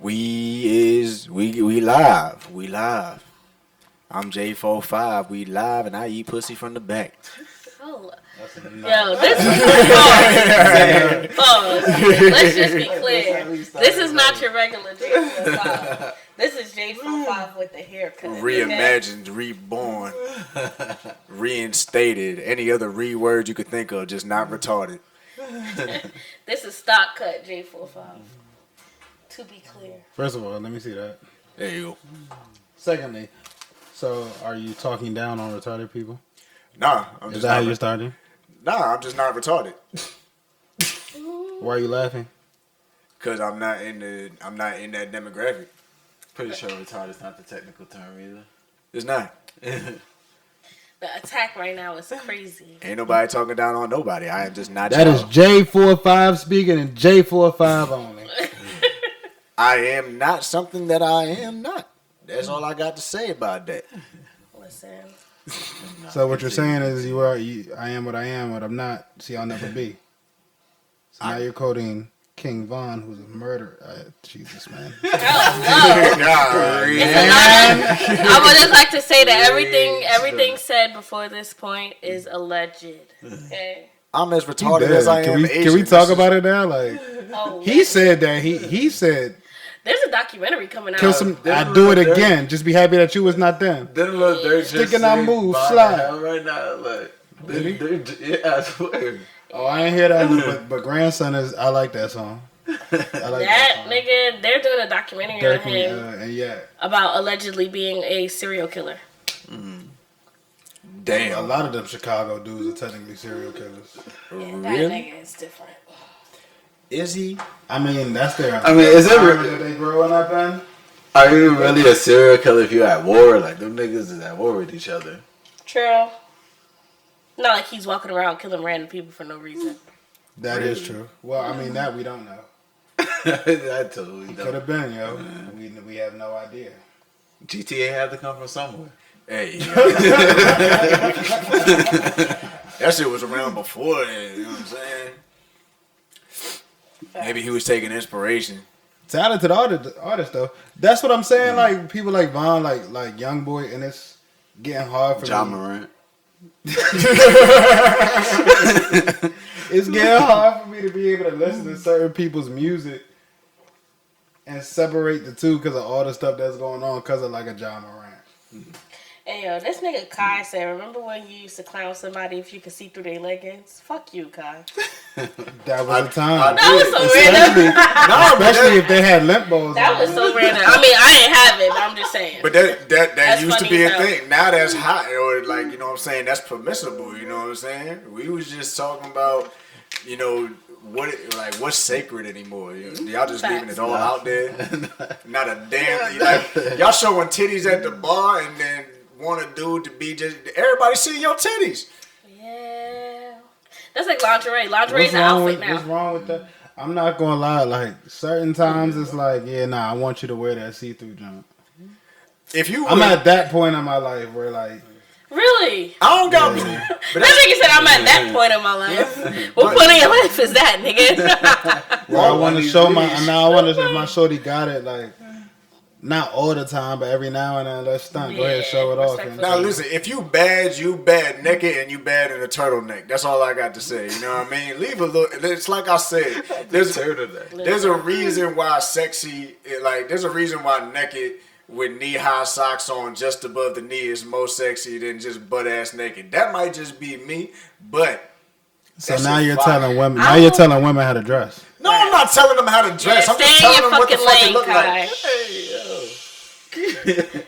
We live. We live. I'm J45. We live, and I eat pussy from the back. Oh. Yo, this is pause. Let's just be clear. This is not your regular J45. This is J45 with the haircut. Reimagined, reborn, reinstated. Any other word you could think of, just not retarded. This is stock cut J45. To be clear. First of all, let me see that. There you go. Secondly, so are you talking down on retarded people? Nah, Is that how you're starting? Nah, I'm just not retarded. Why are you laughing? Cause I'm not in that demographic. Pretty sure retarded is not the technical term either. It's not. The attack right now is crazy. Ain't nobody talking down on nobody. I am just not. That is J45 speaking and J45 only. I am not something that I am not. That's all I got to say about that. Listen. So what you're saying is I am what I am, what I'm not. See, I'll never be. So now you're quoting King Von, who's a murderer. Jesus, man. I would just like to say that everything said before this point is alleged. Okay. I'm as retarded as I am. Can we talk about it now? Like, he said that he said. There's a documentary coming out. Kill some. I do it again. Just be happy that you was not then. Them little dirt sticking our move, slide right now. Like, yeah, I swear. Oh, I ain't hear that, but grandson is. I like that song. I like that song. Nigga, they're doing a documentary on him and yeah, about allegedly being a serial killer. Damn. A lot of them Chicago dudes are technically serial killers. Yeah, that nigga is different. Is he? I mean, that's their. I mean, is it that they growing up in? Are you really a serial killer if you're at war? Like, them niggas is at war with each other. True. Not like he's walking around killing random people for no reason. That is true. Well, I mean, that we don't know. I totally don't. Could have been, yo. We have no idea. GTA had to come from somewhere. Hey. That shit was around before then, you know what I'm saying? Maybe he was taking inspiration. Talented artist though. That's what I'm saying. Like people like Von, like Young Boy, and it's getting hard for John me. Morant. It's getting hard for me to be able to listen to certain people's music and separate the two because of all the stuff that's going on because of like a John Morant. Hey yo, this nigga Kai said, remember when you used to clown somebody if you could see through their leggings? Fuck you, Kai. That was a time. That was so random. Especially if they had limp balls. That was so random. I mean, I ain't have it, but I'm just saying. But that used to be a funny thing. Now that's hot, or like, you know what I'm saying, that's permissible, you know what I'm saying? We was just talking about, you know, what's sacred anymore? Y'all just leaving it all out there. Not a damn like y'all showing titties at the bar and then want a dude to be just everybody see your titties. Yeah. That's like lingerie. Lingerie's an outfit now. What's wrong with that? I'm not gonna lie, like certain times it's like, yeah, nah, I want you to wear that see-through jump. I'm at that point in my life where like really? I don't got that nigga said I'm at that point in my life. What point in your life is that, nigga? Well, I want to show if my shorty got it, like, not all the time, but every now and then, let's stunt. Go ahead, show it off. Now, listen, if you bad naked and you bad in a turtleneck. That's all I got to say. You know what I mean? Leave a little. It's like I said. There's a reason why there's a reason why naked with knee-high socks on just above the knee is more sexy than just butt-ass naked. That might just be me, but... So now you're telling women how to dress. No, I'm not telling them how to dress. I'm just telling them what the fuck they look like. Hey, yo.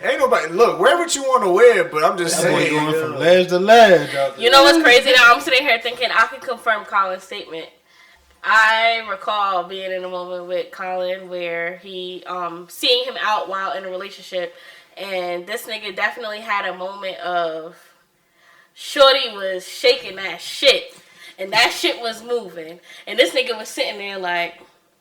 Ain't nobody... Look, wear what you want to wear, but I'm just saying... Going from ledge to ledge. You know what's crazy now? I'm sitting here thinking I can confirm Colin's statement. I recall being in a moment with Colin where he, seeing him out while in a relationship, and this nigga definitely had a moment of shorty was shaking that shit, and that shit was moving, and this nigga was sitting there like,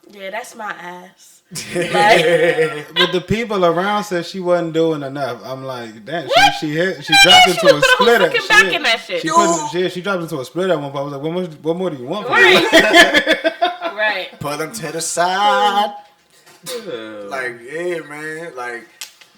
yeah, that's my ass. But the people around said she wasn't doing enough. I'm like, damn, she dropped into a splitter. She dropped into a splitter at one point. I was like, what more do you want from me? Right. Put them to the side. Like, yeah, man. Like,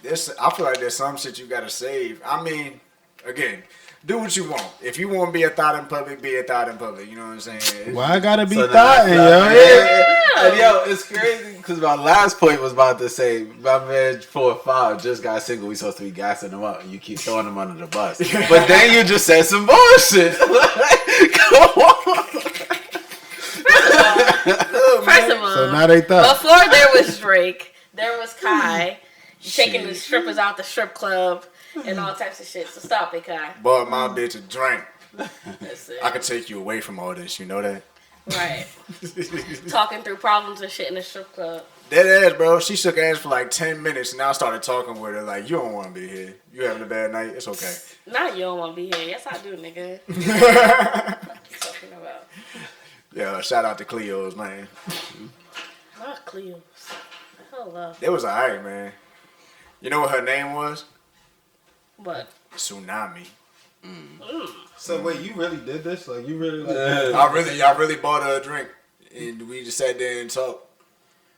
I feel like there's some shit you gotta save. I mean, again, do what you want. If you want to be a thought in public, be a thought in public. You know what I'm saying? Why I gotta be So thought, yo? And yo, it's crazy because my last point was about to say my man 4-5 just got single. We supposed to be gassing him up, and you keep throwing him under the bus. But then you just said some bullshit. Come on. First of all, So now they thought. before there was Drake, there was Kai taking the strippers out the strip club and all types of shit. So stop it, Kai. Bought my bitch a drink. That's it. I could take you away from all this. You know that? Right. Talking through problems and shit in the strip club. Dead ass, bro. She shook ass for like 10 minutes, and I started talking with her like, you don't want to be here. You having a bad night? It's okay. Not you don't want to be here. Yes, I do, nigga. What you talking about? Yeah, shout out to Cleo's, man. Not Cleo's. Hold up. It was alright, man. You know what her name was? What? Tsunami. So wait, you really did this? Like you really? Like, I really bought her a drink, and we just sat there and talked.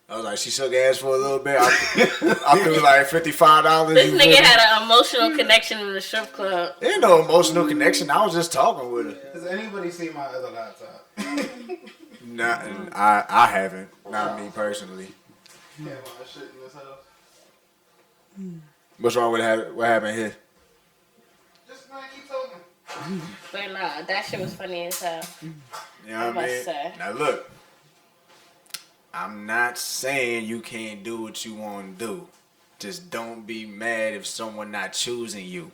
I was like, she shook ass for a little bit. I threw like $55. This nigga had an emotional connection in the strip club. There ain't no emotional connection. I was just talking with her. Has anybody seen my other laptop? Nah, I haven't. Not me personally. Yeah, my shit in this house. What's wrong with what happened here? Just man, keep talking. But nah, that shit was funny as hell. You know what I mean? Say. Now look, I'm not saying you can't do what you want to do. Just don't be mad if someone not choosing you.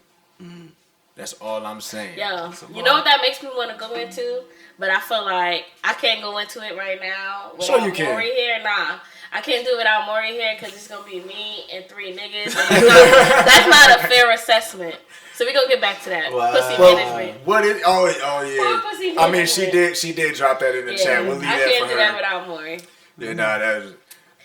That's all I'm saying. Yo, you know what that makes me want to go into? But I feel like I can't go into it right now without Sure you can. Maury here. Nah, I can't do it without Maury here because it's going to be me and 3 niggas. And that's not a fair assessment. So we gonna get back to that. Wow. Pussy Well, management. what is? Oh yeah. Pussy I mean, she management. did drop that in the chat. We'll leave I that can't for do her. that without Maury. Yeah, nah, that was I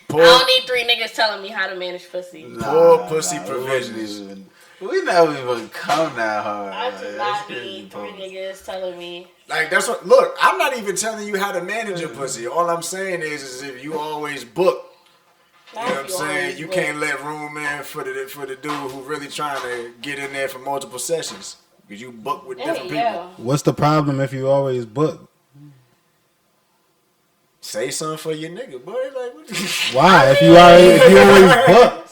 poor, don't need 3 niggas telling me how to manage pussy. poor pussy provisions. We never even come that hard. I do not That's need 3 crazy. niggas telling me. Like that's what. Look, I'm not even telling you how to manage your pussy. All I'm saying is if you always book. You know what I'm saying? You can't let room in for the dude who really trying to get in there for multiple sessions. Because you book with different people. What's the problem if you always book? Say something for your nigga, boy. Like, what Why? If you always book.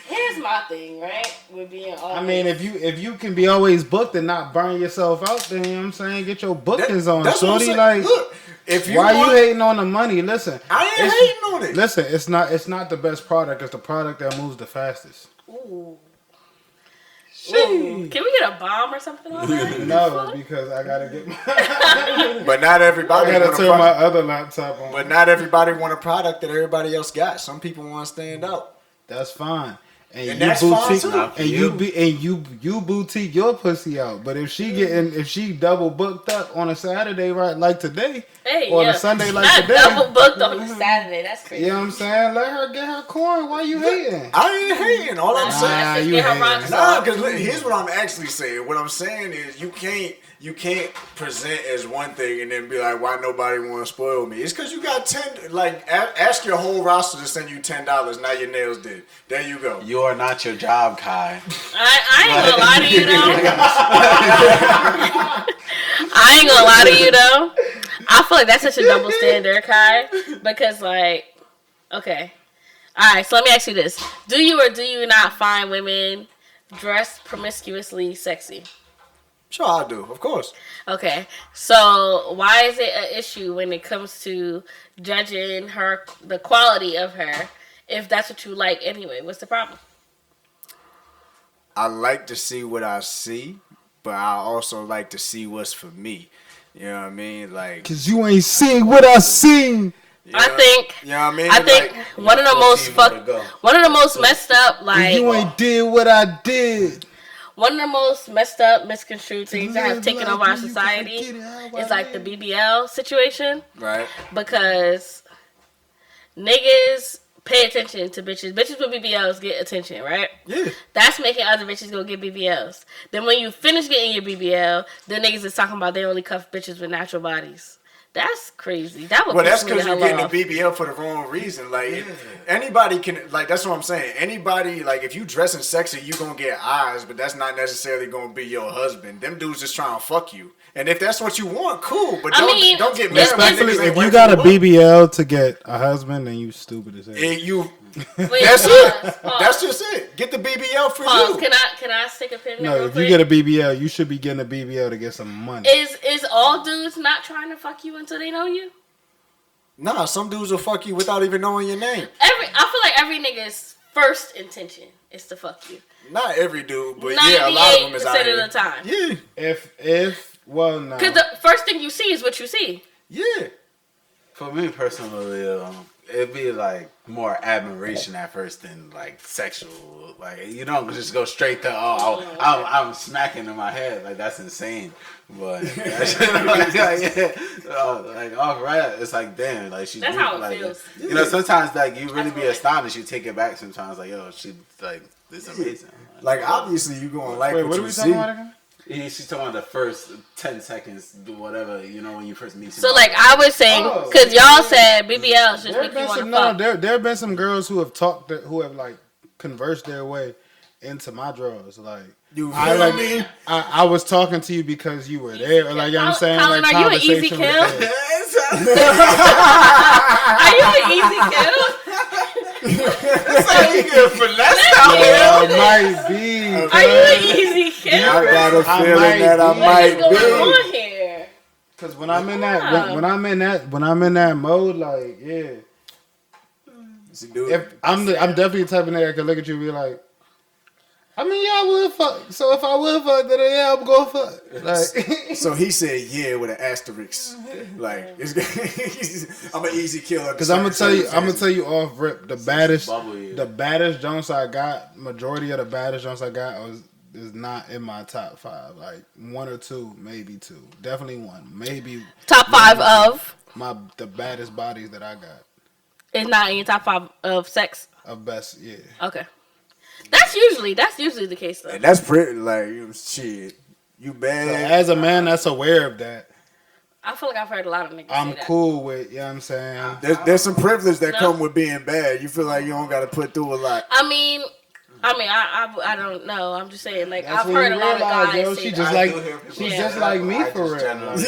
Here's my thing, right? With being always. I mean, if you can be always booked and not burn yourself out, then you know what I'm saying, get your bookings on. that's what I'm Shorty, saying. like, Look, if you why want, you hating on the money? Listen, I ain't hating on it. Listen, it's not the best product. It's the product that moves the fastest. Ooh. Ooh. Can we get a bomb or something on that? No, because I gotta get. But not everybody. I gotta want a turn my product. other laptop on. But not everybody want a product that everybody else got. Some people want to stand out. That's fine. And you that's fine, boutique, too. Not for and you. you boutique your pussy out. But if she double booked up on a Saturday, right, like today, or a Sunday like not today, double booked on a Saturday. That's crazy. you know what I'm saying? Let her get her coin. Why you hating? I ain't hating. All I'm saying. Let's just you get her hating. rocks Nah, off. because here's what I'm actually saying. What I'm saying is you can't present as one thing and then be like, why nobody want to spoil me? It's because you got 10. Like, ask your whole roster to send you $10. Now your nails did. There you go. You are not your job, Kai. I ain't gonna lie to you though. I ain't gonna lie to you though. I feel like that's such a double standard, Kai. Because like, okay. Alright, so let me ask you this. Do you or do you not find women dressed promiscuously sexy? Sure, I do. Of course. Okay. So why is it an issue when it comes to judging the quality of her, if that's what you like anyway? What's the problem? I like to see what I see, but I also like to see what's for me. You know what I mean? Like, Cause you ain't seen what I seen. you I know- think. You know what I mean? I think Like, one of the most messed up, like You ain't did what I did. one of the most messed up, misconstrued things that have taken over our society is like the BBL situation, right. because niggas pay attention to bitches. Bitches with BBLs get attention, right? Yeah. That's making other bitches go get BBLs. Then when you finish getting your BBL, the niggas is talking about they only cuff bitches with natural bodies. That's crazy. That would. Well, that's because because you're getting a BBL for the wrong reason. Like anybody can, like that's what I'm saying. Anybody, like if you dressing sexy, you gonna get eyes, but that's not necessarily gonna be your husband. Them dudes just trying to fuck you. And if that's what you want, cool. But don't get mad. Respectfully, if you got a BBL to get a husband, then you stupid as hell. That's it. That's just it. Get the BBL for you. Can I stick a pin in No, if you get a BBL, you should be getting a BBL to get some money. Is all dudes not trying to fuck you until they know you? Nah, some dudes will fuck you without even knowing your name. I feel like every nigga's first intention is to fuck you. Not every dude, but yeah, a lot of them is out here. 98% of the time. Yeah. Well, no. Because the first thing you see is what you see. Yeah. For me personally, it'd be like more admiration at first than like sexual. Like you don't just go straight to I'm smacking in my head. Like that's insane. But all right, it's like damn, like she. That's how it feels. You know, sometimes like you really be astonished. You take it back sometimes. Like yo, she like this is amazing. Like obviously you gonna like Wait, what are you we see. talking about again? She's talking about the first 10 seconds, do whatever, you know, when you first meet So, somebody. like, I was saying, because y'all said BBLs just make you want to fuck. There have been some girls who have who have, like, conversed their way into my drawers. Like, I was talking to you because you were there. Like, you know what I'm saying? Colin, like, are you an easy kill? Are you an easy kill? That's how you get finessed out here. Might be. Are you an easy kill? I got a feeling that I might be. What's going on here? Because when I'm in that, when I'm in that mode, like, yeah. If I'm definitely the type of nigga that can look at you and be like, I mean, yeah, I would fuck. So if I would fuck, then yeah, I'm gonna fuck. Like, so he said, yeah, with an asterisk. Like, I'm an easy killer. Because I'm gonna tell you off rip, the baddest Jones I got, majority of the baddest Jones I got is not in my top 5. Like 1 or 2, maybe 2, definitely 1, maybe top 5 of the baddest bodies that I got. It's not in your top 5 of sex. Of best, yeah. Okay. That's usually the case though. And that's pretty like shit. You bad. So as a man that's aware of that, I feel like I've heard a lot of niggas I'm say that. cool with, you know what I'm saying? There's some privilege that come with being bad. You feel like you don't got to put through a lot. I mean, I don't know. I'm just saying, like, I've heard a lot of guys say she's that. just like me for real.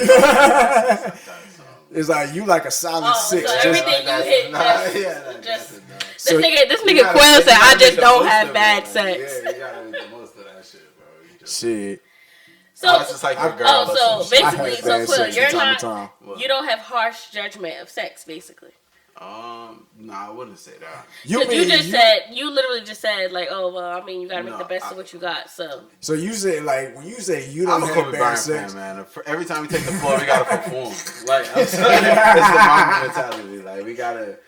It's like you like a solid 6. So everything you hit, just So this nigga Quill said, I just don't have bad sex. Yeah, you gotta make the most of that shit, bro. Shit. So, that's just like your girl. so basically, so Quill, you're not, time. you don't have harsh judgment of sex, basically. No, I wouldn't say that. You literally just said, like, oh, well, I mean, you gotta make the best of what you got, so. So you say, like, when you say you don't have bad sex. Man. Every time we take the floor, we gotta perform. Like, I'm saying, it's the mama mentality. Like, we gotta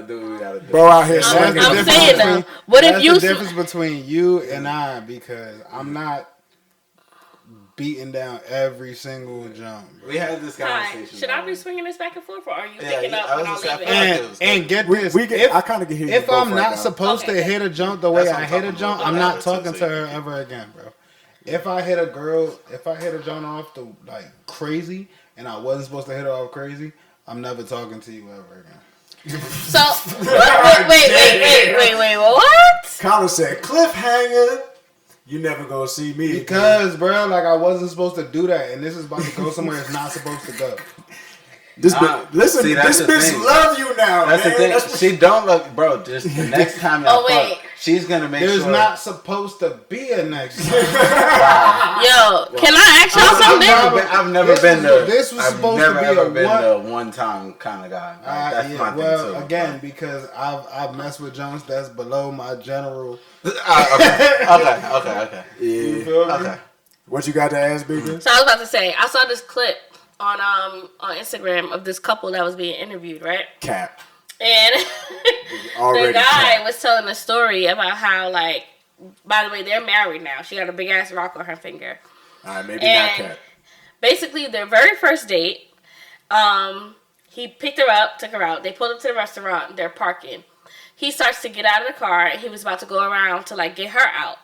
do what we gotta do. Bro out here swinging. I'm saying, though, what if you... That's the difference between you and I, because I'm not beating down every single jump. We had this conversation. Should I be swinging this back and forth, or are you picking up when I leave it? And get this, I kind of can hear you. If I'm not supposed to hit a jump the way I hit a jump, I'm not talking to her ever again, bro. If I hit a jump off the like crazy, and I wasn't supposed to hit her off crazy, I'm never talking to you ever again. So wait, what? Colin said, cliffhanger. You never gonna see me because, bro, like I wasn't supposed to do that, and this is about to go somewhere it's not supposed to go. This bitch love you now. That's man. the thing. She don't look, bro. Just the next time y'all fuck, she's gonna make There's sure. There's not supposed to be a next time. Yo, can I ask y'all something? I've never been the. This was supposed to be the one-time kind of guy. That's my thing too. Again, because I've messed with Jones that's below my general. Okay. Yeah. You feel me? Okay. What you got to ask, Bigger? So I was about to say, I saw this clip on Instagram of this couple that was being interviewed, right? Cap. And the guy was telling a story about how, like, by the way, they're married now. She got a big ass rock on her finger. All right, maybe not Cap. Basically, their very first date, he picked her up, took her out. They pulled up to the restaurant. They're parking. He starts to get out of the car, and he was about to go around to, like, get her out.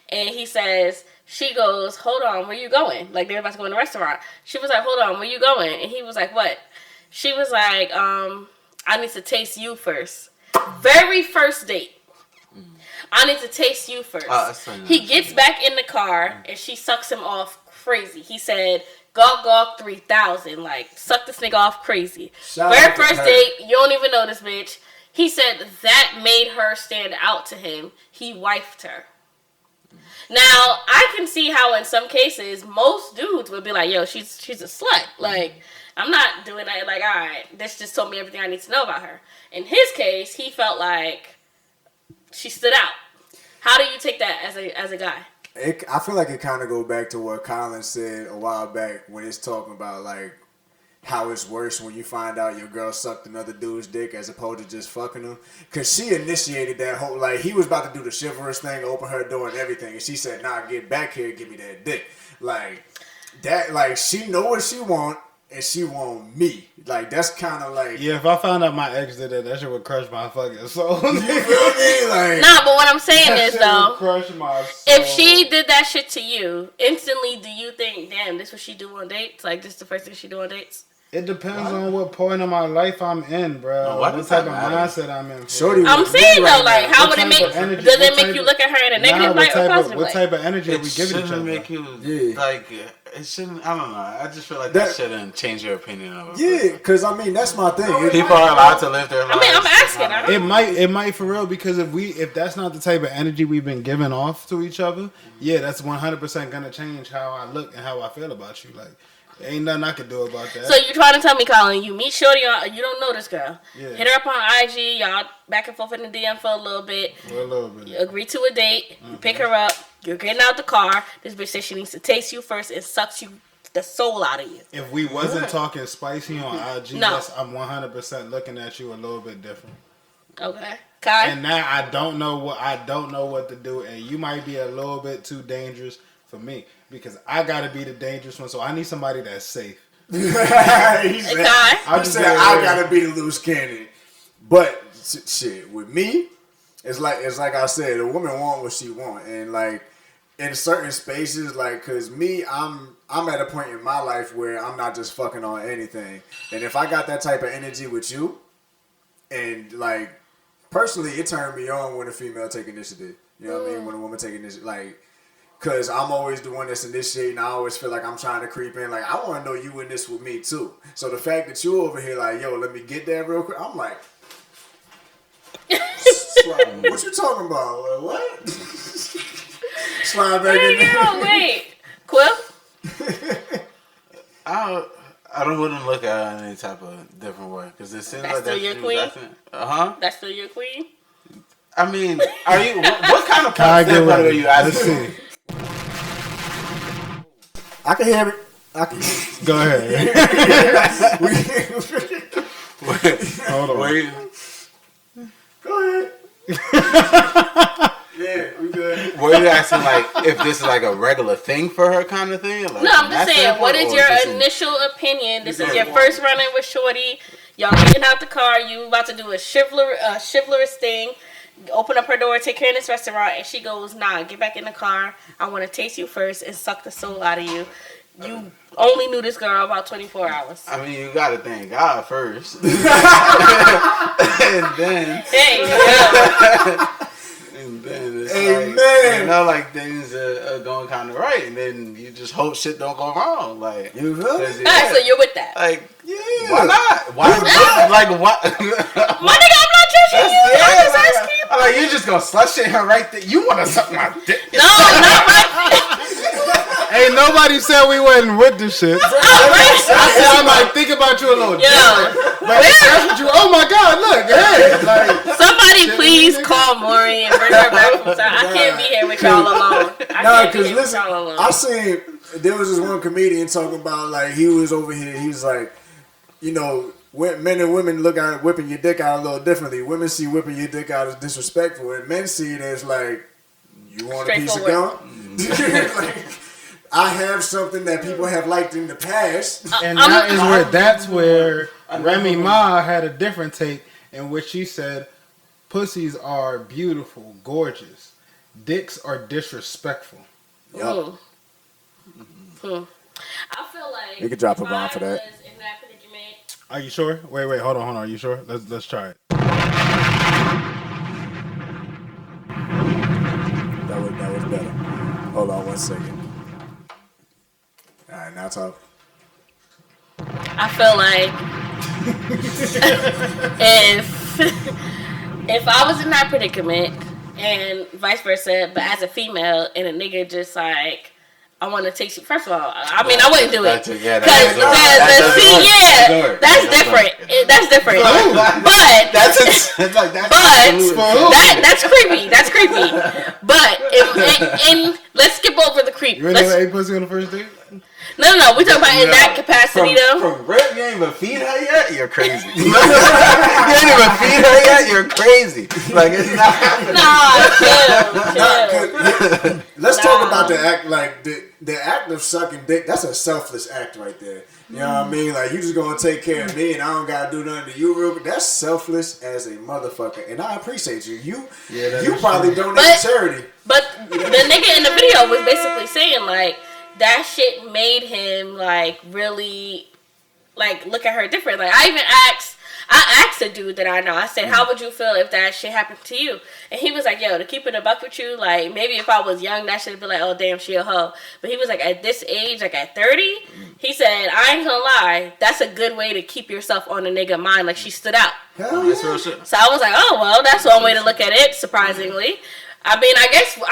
And he says, she goes, hold on, where you going? Like, they were about to go in the restaurant. She was like, hold on, where you going? And he was like, what? She was like, I need to taste you first. Very first date. I need to taste you first. He gets back in the car and she sucks him off crazy. He said, gawk gawk 3000. Like, suck this nigga off crazy. Very first date, you don't even know this bitch. He said that made her stand out to him. He wifed her. Now, I can see how in some cases, most dudes would be like, yo, she's a slut. Like, I'm not doing that. Like, all right, this just told me everything I need to know about her. In his case, he felt like she stood out. How do you take that as a guy? I feel like it kind of go back to what Colin said a while back when it's talking about, like, how it's worse when you find out your girl sucked another dude's dick as opposed to just fucking him. Because she initiated that whole, like, he was about to do the chivalrous thing, open her door and everything. And she said, nah, get back here, give me that dick. Like, that, like, she know what she want and she want me. Like, that's kind of like... Yeah, if I found out my ex did that shit would crush my fucking soul. You feel me? Like, nah, but what I'm saying is, though, crush my soul. if she did that shit to you, instantly do you think, damn, this what she do on dates? Like, this the first thing she do on dates? It depends on what point of my life I'm in, bro. What type of mindset I'm in. Shorty, I'm saying though, like, how would it make? Does it make you look at her in a negative light or positive light? What type of energy are we giving each other? Make you like it shouldn't. I don't know. I just feel like that shouldn't change your opinion of it. Yeah, because I mean that's my thing. People are allowed to live their lives. I mean, I'm asking. It might for real because if that's not the type of energy we've been giving off to each other, yeah, that's 100% gonna change how I look and how I feel about you. Like. Ain't nothing I can do about that. So you trying to tell me, Colin, you meet Shorty on, you don't know this girl. Yeah. Hit her up on IG, y'all back and forth in the DM for a little bit. You agree to a date, you pick her up, you're getting out the car. This bitch says she needs to taste you first and sucks you the soul out of you. If we wasn't talking spicy on IG, no. I'm 100% looking at you a little bit different. Okay. Kai? And now I don't know what to do, and you might be a little bit too dangerous for me. Because I gotta be the dangerous one, so I need somebody that's safe. He said, I gotta be the loose cannon. But shit, with me, it's like I said, a woman want what she want, and like in certain spaces, like, cause me, I'm at a point in my life where I'm not just fucking on anything, and if I got that type of energy with you, and like personally, it turned me on when a female take initiative. You know what I mean? When a woman take initiative, like. Because I'm always the one that's initiating. I always feel like I'm trying to creep in. Like, I want to know you in this with me, too. So the fact that you over here like, yo, let me get that real quick. I'm like, what you talking about? Like, what? Slide back in there. Wait. Quill? I don't want to look at it any type of different way. Because it seems that's like still your queen? That's still your queen? I mean, are you... What kind of person are you asking? I can hear it. Go ahead. Hold on. Wait. Go ahead. Yeah, we good. Were you asking like if this is like a regular thing for her kind of thing? Like, no, I'm just saying, what is your initial opinion? This is your first run-in with Shorty. Y'all getting out the car. You about to do a chivalrous thing. Open up her door, take her in this restaurant, and she goes, nah, get back in the car. I want to taste you first and suck the soul out of you. You only knew this girl about 24 hours. I mean, you got to thank God first. And then... And then it's like, you know, like things are going kind of right, and then you just hope shit don't go wrong. Like, you feel me? Alright, so you're with that. Like, yeah. Why not? Why not? Like, what? My nigga, I'm not judging you. I'm just asking you. Like, you just gonna slut shit her right there. You wanna suck my dick? No, not right. Ain't nobody said we wasn't with this shit. I said I might think about you a little different. But that's what you. Oh my God! Look, hey, like somebody please call Maury and bring her back from time. I can't be here with y'all alone. Nah, because listen, I seen there was this one comedian talking about like he was over here. He was like, you know, men and women look at whipping your dick out a little differently. Women see whipping your dick out as disrespectful, and men see it as like, you want a piece of gum? Like, I have something that people have liked in the past. And that's where Remy Ma had a different take in which she said, pussies are beautiful, gorgeous. Dicks are disrespectful. Yep. I feel like you could drop a bomb for that. In that predicament, Are you sure? Wait, hold on. Are you sure? Let's try it. That was better. Hold on 1 second. All right, now talk. I feel like if I was in that predicament and vice versa, but as a female and a nigga just like, I want to take you. First of all, I mean, I wouldn't do it. That's different. That's different. But that's creepy. That's creepy. But and let's skip over the creep. You really ate pussy on the first date? No. We talking about in that capacity though. From rip, you ain't even feed her yet. You're crazy. You ain't even feed her yet. You're crazy. Like it's not happening. Chill. Let's talk about the act. Like the act of sucking dick. That's a selfless act right there. You know what I mean? Like you just gonna take care of me and I don't gotta do nothing to you, real. That's selfless as a motherfucker, and I appreciate you. You probably donate to charity. But the nigga in the video was basically saying like, that shit made him like really like look at her different. Like I asked a dude that I know, I said, how would you feel if that shit happened to you? And he was like, yo, to keep it a buck with you, like maybe if I was young that should be like, oh damn, she a hoe. But he was like, at this age, like at 30, he said, I ain't gonna lie, that's a good way to keep yourself on a nigga mind. Like she stood out. Hell yeah. That's real shit. So I was like, oh well, that's one way to look at it, surprisingly. I mean, I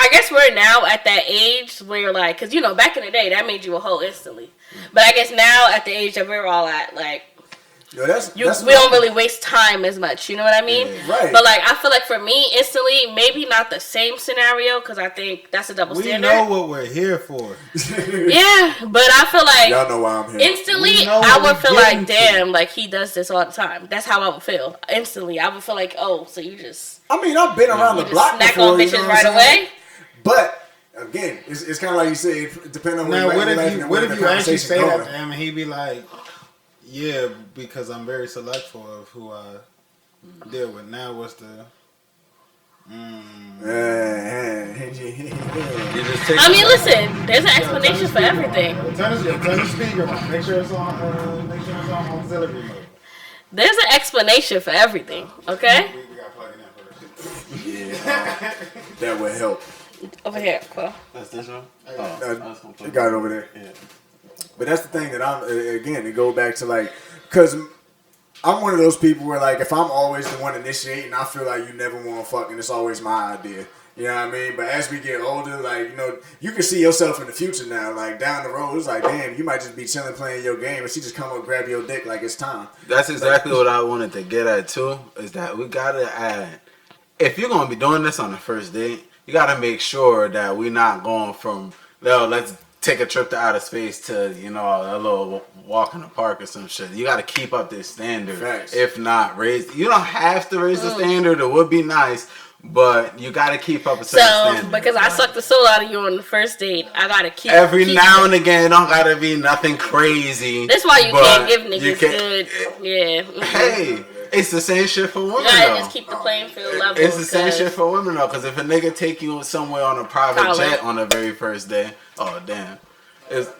guess we're now at that age where, like, because, you know, back in the day, that made you a hoe instantly. But I guess now, at the age that we're all at, like, Yo, we don't really waste time as much. You know what I mean? Yeah, right. But, like, I feel like for me, instantly, maybe not the same scenario, because I think that's a double standard. We know what we're here for. Yeah, but I feel like y'all know why I'm here. Instantly, I would feel like, damn, like, he does this all the time. That's how I would feel. Instantly, I would feel like, oh, so you just... I mean, I've been around the block snack before, on bitches, you know right away. But again, it's kind of like you said, depending on now, what if you actually say that to him and he be like, yeah, because I'm very selectful of who I deal with. Now, what's the? I mean, listen, there's an explanation for everything. Turn the speaker on. Make sure it's on auxiliary mode. There's an explanation for everything. Okay. Yeah, that would help. Over here, Quill. That's this one? You got it over there. Yeah. But that's the thing that it go back to like, because I'm one of those people where like, if I'm always the one initiating, I feel like you never want to fuck and it's always my idea. You know what I mean? But as we get older, like, you know, you can see yourself in the future now. Like, down the road, it's like, damn, you might just be chilling playing your game and she just come up grab your dick like it's time. That's exactly what I wanted to get at, too, is that we got to add, if you're going to be doing this on the first date, you got to make sure that we're not going from, let's take a trip to outer space to, you know, a little walk in the park or some shit. You got to keep up this standard. Facts. If not, you don't have to raise the standard. It would be nice. But you gotta keep up a certain standard. So, because I sucked the soul out of you on the first date, I gotta keep every now and again. It don't gotta be nothing crazy. That's why you can't give niggas good. Yeah. Hey, it's the same shit for women. You gotta just keep the playing field level. It's the same shit for women though. Because if a nigga take you somewhere on a private jet on the very first day, oh damn. If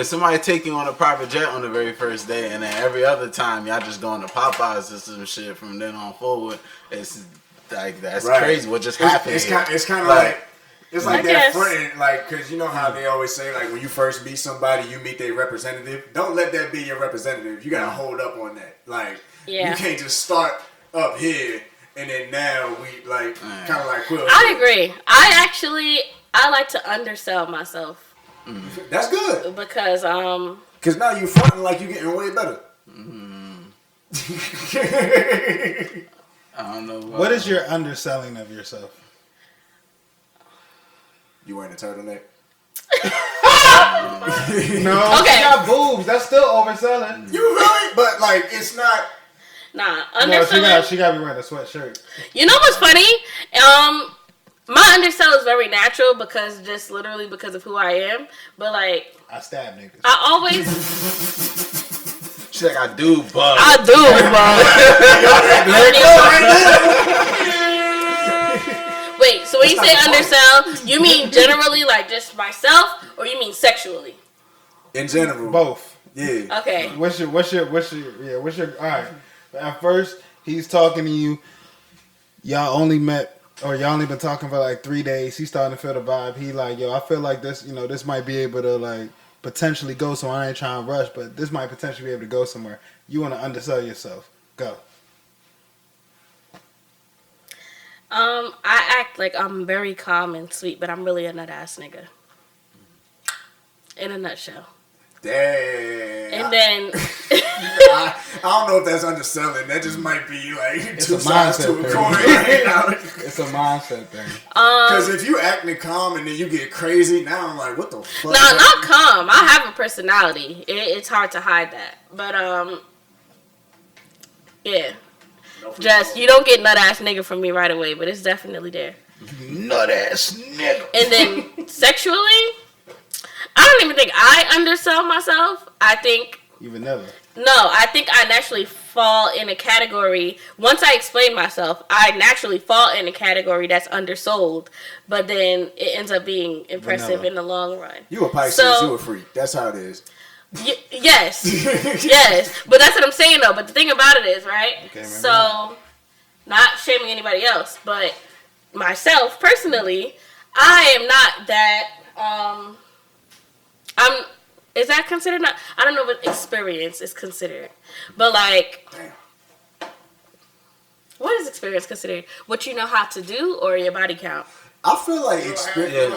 somebody take you on a private jet on the very first day, and then every other time y'all just going to Popeyes or some shit from then on forward, it's like that's crazy. What just happened? It's kind of like it's like that front, like, because you know how they always say, like, when you first meet somebody, you meet their representative. Don't let that be your representative. You gotta hold up on that. Like, you can't just start up here and then now we like kind of like Quill. I agree. I like to undersell myself. That's good because now you fronting like you getting way better. I don't know. What is your underselling of yourself? You wearing a turtleneck? No. Okay. She got boobs. That's still overselling. You really? But like, it's not. Nah, underselling. No, she got to be wearing a sweatshirt. You know what's funny? My undersell is very natural because of who I am. But like, I stab niggas. I always. She's like, I do, bug. Wait, so when you say undersell, you mean generally like just myself, or you mean sexually? In general. Both. Yeah. Okay. What's your all right. At first, he's talking to you. Y'all only met, or y'all only been talking for like 3 days. He's starting to feel the vibe. He like, yo, I feel like this, this might be able to like potentially go somewhere. I ain't trying to rush, but this might potentially be able to go somewhere. You want to undersell yourself. Go. I act like I'm very calm and sweet, but I'm really a nut ass nigga. In a nutshell. Damn. And then I don't know if that's underselling. That just might be like two sides to a coin. It's a mindset thing. Because if you acting calm and then you get crazy, now I'm like, what the fuck? No, not calm. I have a personality. It's hard to hide that. But yeah. Just you don't get nut ass nigga from me right away, but it's definitely there. Nut ass nigga. And then sexually, I don't even think I undersell myself. I think You vanilla. no, I think I naturally fall in a category. Once I explain myself, I naturally fall in a category that's undersold, but then it ends up being impressive Vanilla. in the long run. You a Pisces, So- you a freak. That's how it is. Yes, yes, but that's what I'm saying though. But the thing about it is, right? Okay, So, not shaming anybody else, but myself personally, I am not that. Is that considered not? I don't know what experience is considered, but like, what is experience considered? What you know how to do or your body count? I feel like experience.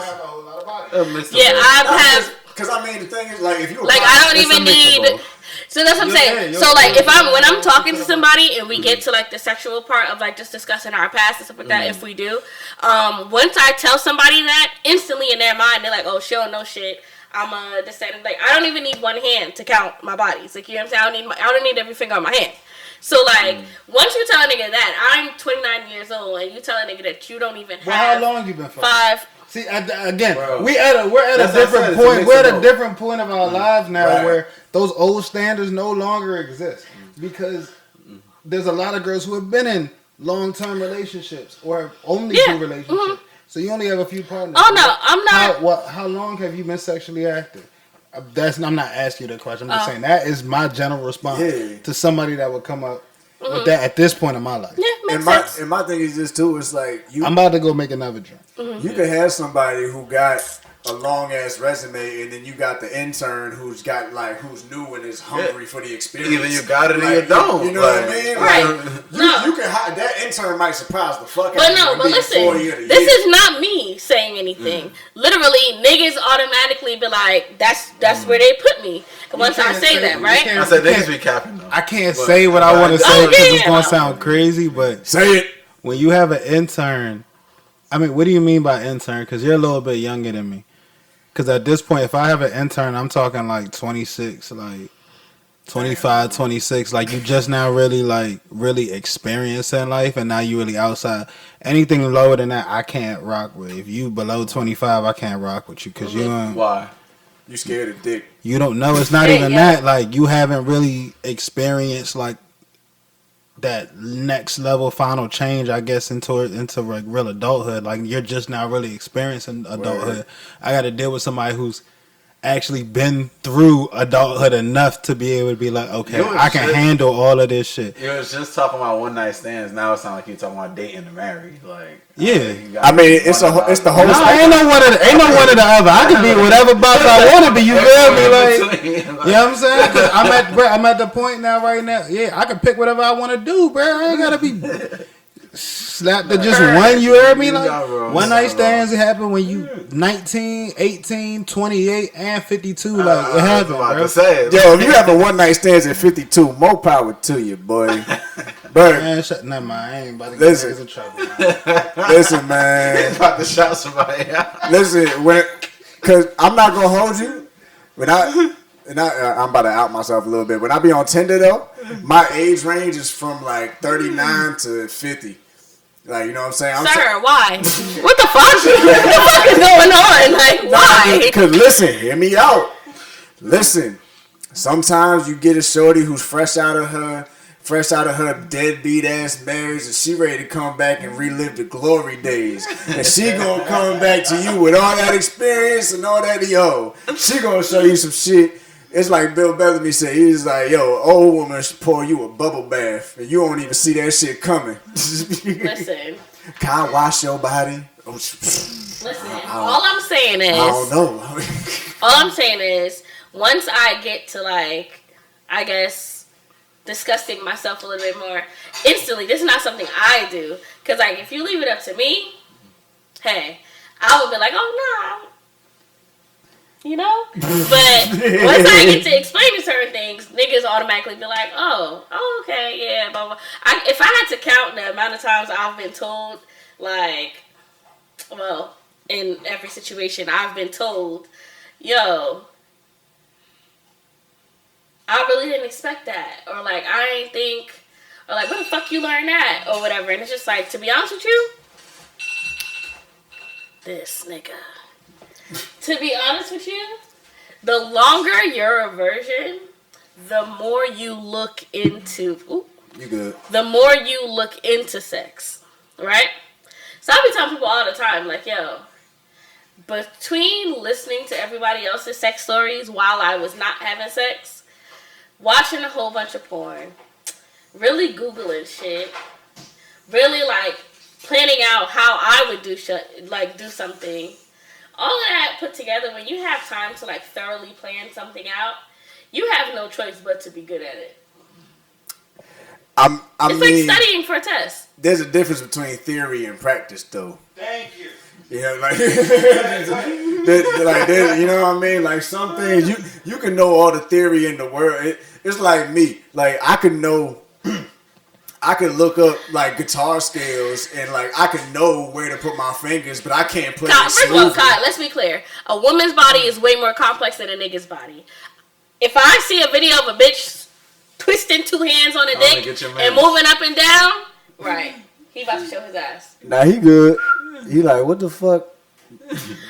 Yeah, I have. Because I mean, the thing is, like, if you Like I don't even need. So that's what I'm saying. So like if when I'm talking to somebody and we get to like the sexual part of like just discussing our past and stuff like that, if we do, once I tell somebody that, instantly in their mind they're like, oh, she don't know shit. I'm this that, and like I don't even need one hand to count my bodies. Like, you know what I'm saying? I don't need every finger on my hand. So like once you tell a nigga that I'm 29 years old and you tell a nigga that you don't even have. Well, how long you been fucking? 5. See, again, Bro. we're at a different point. We're at a different point of our lives now where those old standards no longer exist because there's a lot of girls who have been in long-term relationships or have only been relationships. So you only have a few partners. Oh no, I'm not. How long have you been sexually active? I'm not asking you the question. I'm just saying that is my general response to somebody that would come up with that at this point in my life. Yeah, makes sense. And my thing is this too. It's like I'm about to go make another drink. You can have somebody who got a long ass resume, and then you got the intern who's new and is hungry for the experience. Either you got it or Like, you don't. You know what I mean? Right. Like, you can hide that intern might surprise the fuck out But of you. no, and but be listen, 40 of the this year. is not me saying anything. Literally, niggas automatically be like, that's where they put me. Once I say that, right? I said niggas be capping though. I can't say what I want to say because it's going to sound crazy, but Say it. when you have an intern, I mean, what do you mean by intern? Because you're a little bit younger than me. Because at this point, if I have an intern, I'm talking like 26, like 25, 26. Like you just now really experiencing life, and now you really outside. Anything lower than that, I can't rock with. If you below 25, I can't rock with you because you don't. Why? You scared of dick. You don't know. It's not even that. Like you haven't really experienced like that next level final change, I guess, into like real adulthood. Like you're just now really experiencing adulthood. I got to deal with somebody who's actually been through adulthood enough to be able to be like, okay, I can handle all of this shit. You was just talking about one night stands. Now it sounds like you're talking about dating to marry. Like, I mean, it's the whole. No, ain't no one of the other. I can be whatever box I want to be. You feel me? Like, you know what I'm saying? 'Cause I'm at the point now, right now. Yeah, I can pick whatever I want to do, bro. I ain't gotta be slapped to just one. You heard me? Like one night stands happen when you 19, 18, 28, and 52. Like it happens, bro. Yo, if you have a one night stands at 52, more power to you, boy. But man, never mind. I ain't about to listen. get in trouble. Man. Listen, man. about to shout somebody out. Listen, cause I'm not gonna hold you. I'm about to out myself a little bit. When I be on Tinder though, my age range is from like 39 to 50. Like, you know what I'm saying? Sir, why? What the fuck? What the fuck is going on? Like, why? Because listen, hear me out. Listen, sometimes you get a shorty who's fresh out of her deadbeat ass marriage, and she ready to come back and relive the glory days. And she gonna come back to you with all that experience and all that she gonna show you some shit It's like Bill Bellamy said. He's like, yo, old woman should pour you a bubble bath, and you don't even see that shit coming. Listen. Can I wash your body? Listen, all I'm saying is... I don't know. All I'm saying is, once I get to, like, I guess, disgusting myself a little bit more, instantly, this is not something I do. Because, like, if you leave it up to me, hey, I would be like, oh, no. You know? But once I get to explain certain things, niggas automatically be like, oh, okay, yeah, blah, blah. If I had to count the amount of times I've been told, like, well, in every situation I've been told, yo, I really didn't expect that. Or, like, I ain't think, or, like, where the fuck you learn that? Or whatever. And it's just like, to be honest with you, this nigga. To be honest with you, the longer your aversion, the more you look into... Ooh, You good. The more you look into sex. Right? So I be telling people all the time, like, yo, between listening to everybody else's sex stories while I was not having sex, watching a whole bunch of porn, really Googling shit, really, like, planning out how I would do something, all of that put together, when you have time to, like, thoroughly plan something out, you have no choice but to be good at it. It's like studying for a test. There's a difference between theory and practice, though. Thank you. Yeah, like, you know what I mean? Like, some things, you can know all the theory in the world. It's like me. Like, I could look up, like, guitar scales, and, like, I could know where to put my fingers, but I can't put it First of all, smoothly. let's be clear. A woman's body is way more complex than a nigga's body. If I see a video of a bitch twisting two hands on a dick and moving up and down, right, he about to show his ass. Nah, he good. He like, what the fuck?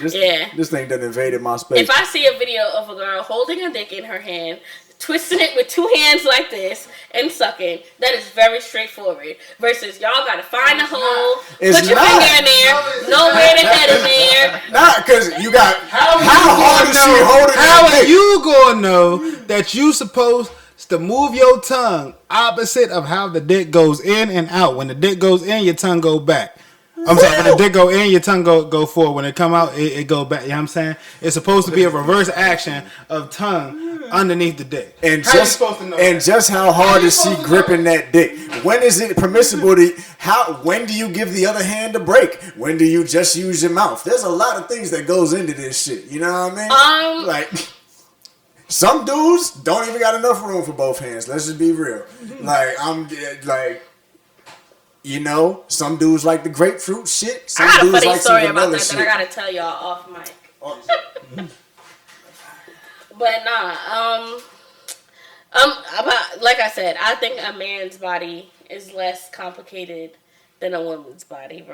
Yeah. This thing done invaded my space. If I see a video of a girl holding a dick in her hand, twisting it with two hands like this, and sucking, that is very straightforward. Versus y'all gotta find a hole, put your finger in there, know where the head is there. Nah, cause you got, how hard is she holding How that are dick? you gonna know that you supposed to move your tongue opposite of how the dick goes in and out? When the dick goes in, your tongue go back. I'm sorry, when the dick go in, your tongue go forward. When it come out, it go back. You know what I'm saying? It's supposed to be a reverse action of tongue underneath the dick. And how just, you supposed to know and that? just how hard is she gripping that dick? When is it permissible when do you give the other hand a break? When do you just use your mouth? There's a lot of things that goes into this shit. You know what I mean? Like, some dudes don't even got enough room for both hands. Let's just be real. You know, some dudes like the grapefruit shit. Some I got a dudes funny like story some about vanilla that shit. that I gotta tell y'all off mic. But nah, like I said, I think a man's body is less complicated than a woman's body.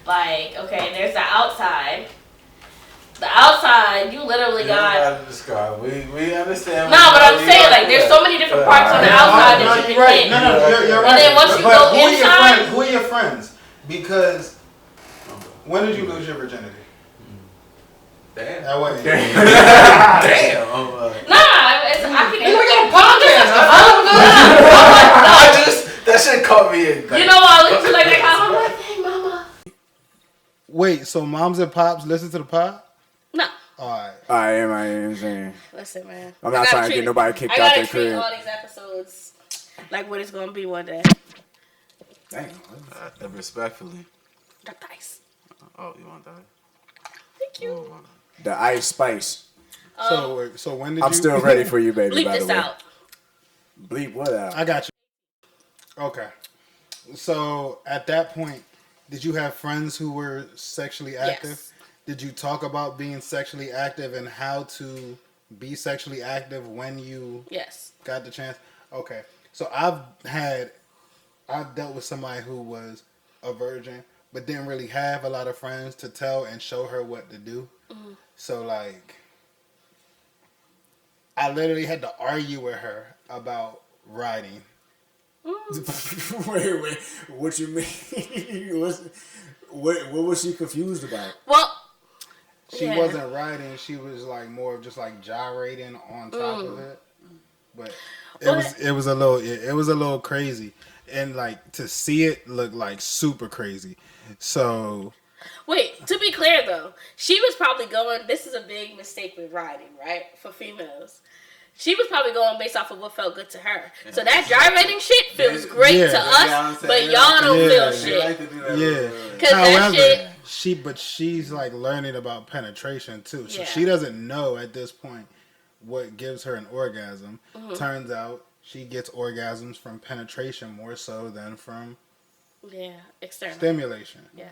Like, okay, there's the outside. The outside, you literally got... Describe. We understand. No, but I'm saying, like, there's so many different parts on the outside that you can hit. No, you're right. And then once you But go inside... Who are your friends? Because when did you lose your virginity? Damn. That way. Damn. I can... We got a podcast. That shit caught me in. You know what I look to like that? I'm like, hey, mama. Wait, so moms and pops listen to the pod? No. Alright. I am saying. Listen, man. I'm not trying to get nobody kicked out their I gotta treat crib. all these episodes like what it's gonna be one day. Damn. Respectfully. Drop the ice. Oh, you want that? Thank you. The ice spice. So when did I'm still ready for you, baby, Bleep by the this way. out. Bleep what out? I got you. Okay. So at that point, did you have friends who were sexually active? Yes. Did you talk about being sexually active and how to be sexually active when you got the chance? Okay. So I've dealt with somebody who was a virgin but didn't really have a lot of friends to tell and show her what to do. Mm-hmm. So like I literally had to argue with her about riding. Wait, what you mean? What was she confused about? Well, She wasn't riding. She was like more of just like gyrating on top of it. But it was a little crazy, and like to see it look like super crazy. So wait, to be clear though, she was probably going. This is a big mistake with riding, right? For females. She was probably going based off of what felt good to her. So that gyrating shit feels great to us, but y'all don't feel shit. Because that shit. She's like learning about penetration too. So she doesn't know at this point what gives her an orgasm. Turns out she gets orgasms from penetration more so than from external stimulation. Yeah.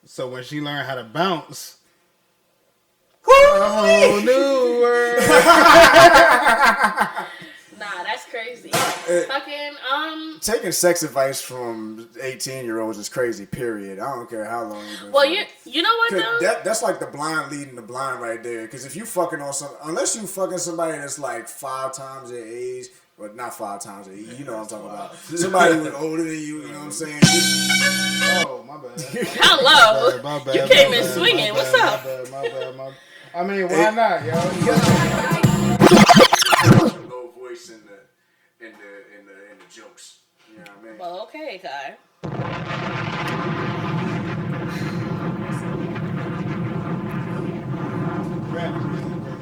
So when she learned how to bounce, a whole new world. Nah, that's crazy. Taking sex advice from 18-year-olds is crazy. Period. I don't care how long you've been. Well, you know what though? That's like the blind leading the blind right there. Because if you fucking on unless you fucking somebody that's like 5 times their age, or not 5 times their age, you know what I'm talking about. Somebody who's older than you. You know what I'm saying? Oh my bad. Hello. My bad, you came in swinging. What's up? My bad. I mean, why not, yo? No voice in the jokes. You know what I mean? Well, okay, Kai.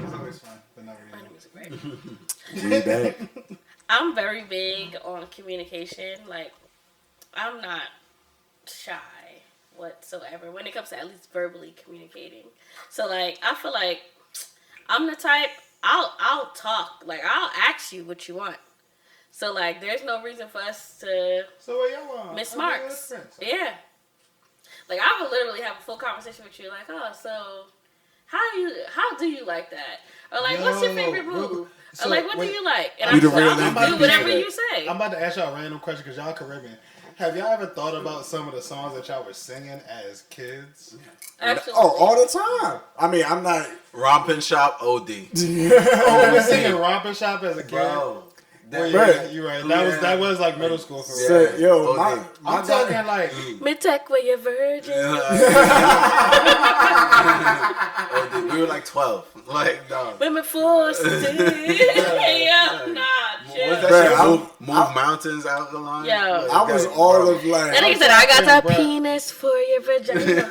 It's always fun, but not really. I'm very big on communication. Like, I'm not shy whatsoever when it comes to at least verbally communicating. So like I feel like I'm the type I'll talk. Like I'll ask you what you want. So like there's no reason for us to miss marks. Yeah. Like I would literally have a full conversation with you like, oh, so how do you like that? Or like what's your favorite move? Or like what do you like? And I'll do whatever you say. I'm about to ask y'all a random question because y'all Caribbean. Have y'all ever thought about some of the songs that y'all were singing as kids? Absolutely. Oh, all the time. I mean, I'm not... Rompin' Shop OD. You were singing Rompin' Shop as a kid? Bro. You're right. That was like middle school for real. Yo, I'm talking like... Me take where you're virgin. We were like 12. Like, no. Women forced to What's that shit? Move mountains out the line? Yo. I was all of like... That nigga said, I got the penis for your vagina.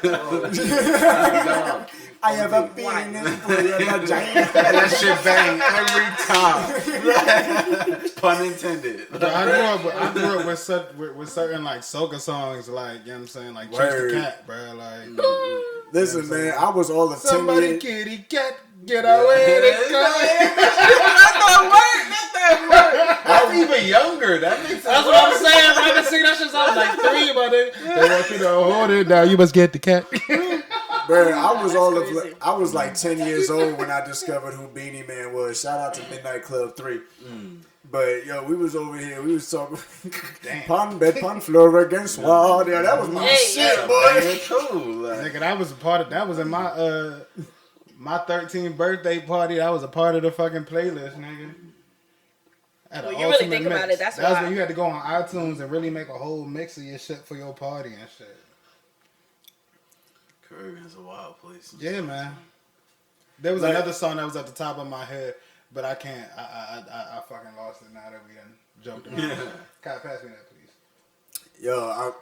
I have a penis for your vagina. That shit bang every time. Pun intended. I grew up with certain like soca songs, like, you know what I'm saying? Like, Chase the Cat, bro. Like, listen, man, I was all of 10 somebody years... kitty cat, get away to That's even younger. That makes sense. That's what I'm saying. I've been singing that shit since I was like 3, but they want you to hold it down. You must get the cat. Bro, I was like 10 years old when I discovered who Beanie Man was. Shout out to Midnight Club 3. But yo, we was over here. We was talking pun bed, pun floor against wall. Yeah, that was my shit, boy. Cool. Nigga, that was a part of. That was in my my 13th birthday party. That was a part of the fucking playlist, nigga. Well, you really think about it. That's when you had to go on iTunes and really make a whole mix of your shit for your party and shit. Caribbean's a wild place. Yeah, man. There was another song that was at the top of my head, but I can't. I fucking lost it now that we done joked around. Kai, pass me that, please. Yo,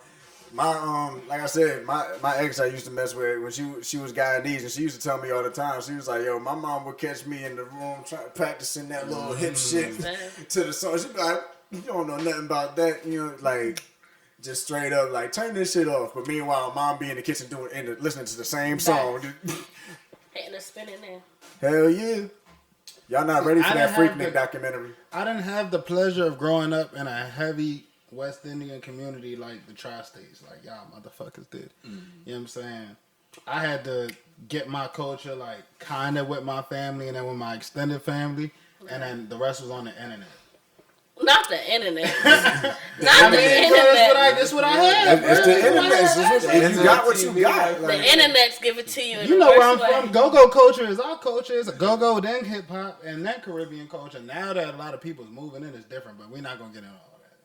like I said, my ex I used to mess with when she was Guyanese, and she used to tell me all the time. She was like, "Yo, my mom would catch me in the room practicing that little hip shit to the song." She'd be like, "You don't know nothing about that," you know, like. Just straight up, like, turn this shit off. But meanwhile, mom be in the kitchen listening to the same song. Hitting a spin in there. Hell yeah. Y'all not ready for that Freaknik documentary. I didn't have the pleasure of growing up in a heavy West Indian community like the Tri-States. Like, y'all motherfuckers did. You know what I'm saying? I had to get my culture, like, kind of with my family and then with my extended family. And then the rest was on the internet. Not the internet. Not the internet. That's what I had. It's the internet. You got what you got. The internet's give it to you. You know where I'm from. Go-go culture is our culture. It's a go-go, then hip-hop, and then Caribbean culture. Now that a lot of people's moving in, it's different, but we're not going to get into all that.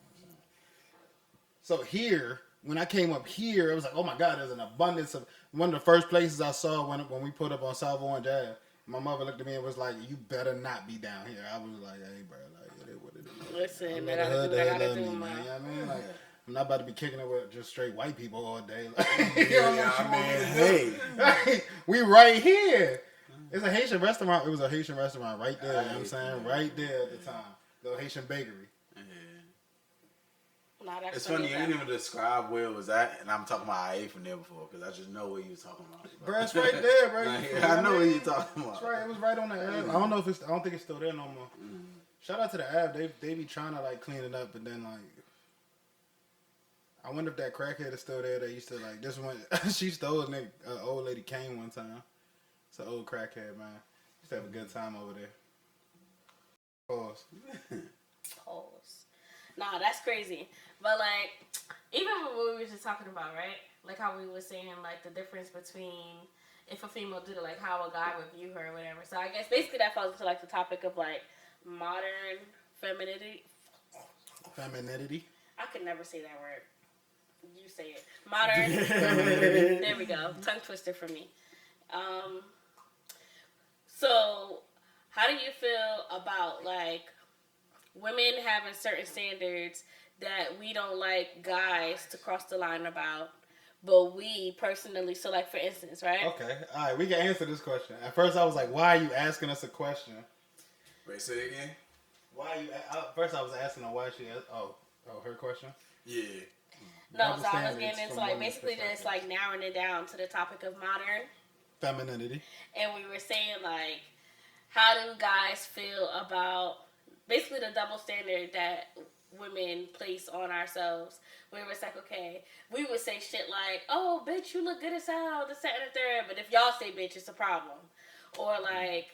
So here, when I came up here, it was like, oh my God, there's an abundance of. One of the first places I saw when we put up on South Orange Ave, my mother looked at me and was like, "You better not be down here." I was like, "Hey, bro, like it is what it is." Listen, I I gotta do me, my. man. You know what I mean? Like, I'm not about to be kicking it with just straight white people all day. Hey, we right here. It's a Haitian restaurant. It was a Haitian restaurant right there. You know what I'm saying? Right there at the time. The Haitian bakery. Nah, that's it's funny, you didn't even describe where it was at, and I'm talking about I ate from there before, because I just know what you was talking about. Bro, it's right there, bro. I know what you're talking about. It's right. It was right on the Ave. I don't know if it's. I don't think it's still there no more. Shout out to the Ave. They be trying to like clean it up, but then like, I wonder if that crackhead is still there. That used to like this one. She stole a nigga, old lady cane one time. It's an old crackhead, man. Used to have a good time over there. Pause. Pause. Nah, that's crazy. But like, even what we were just talking about, right? Like how we were saying like the difference between if a female did it, like how a guy would view her or whatever. So I guess basically that falls into like the topic of like modern femininity. Femininity. I could never say that word. You say it. Modern femininity. There we go. Tongue twister for me. So how do you feel about like women having certain standards that we don't like guys to cross the line about, but we personally, so like for instance, right? Okay, all right, we can answer this question. At first I was like, why are you asking us a question? wait, say it again. Why are you, first I was asking her why she asked, her question? Yeah. No, so I was getting into like basically just like narrowing it down to the topic of modern femininity. And we were saying like, how do guys feel about basically the double standard that women place on ourselves? Where it's like, okay, we would say shit like, oh, bitch, you look good as hell, this, that, and the third. But if y'all say bitch, it's a problem. Or like,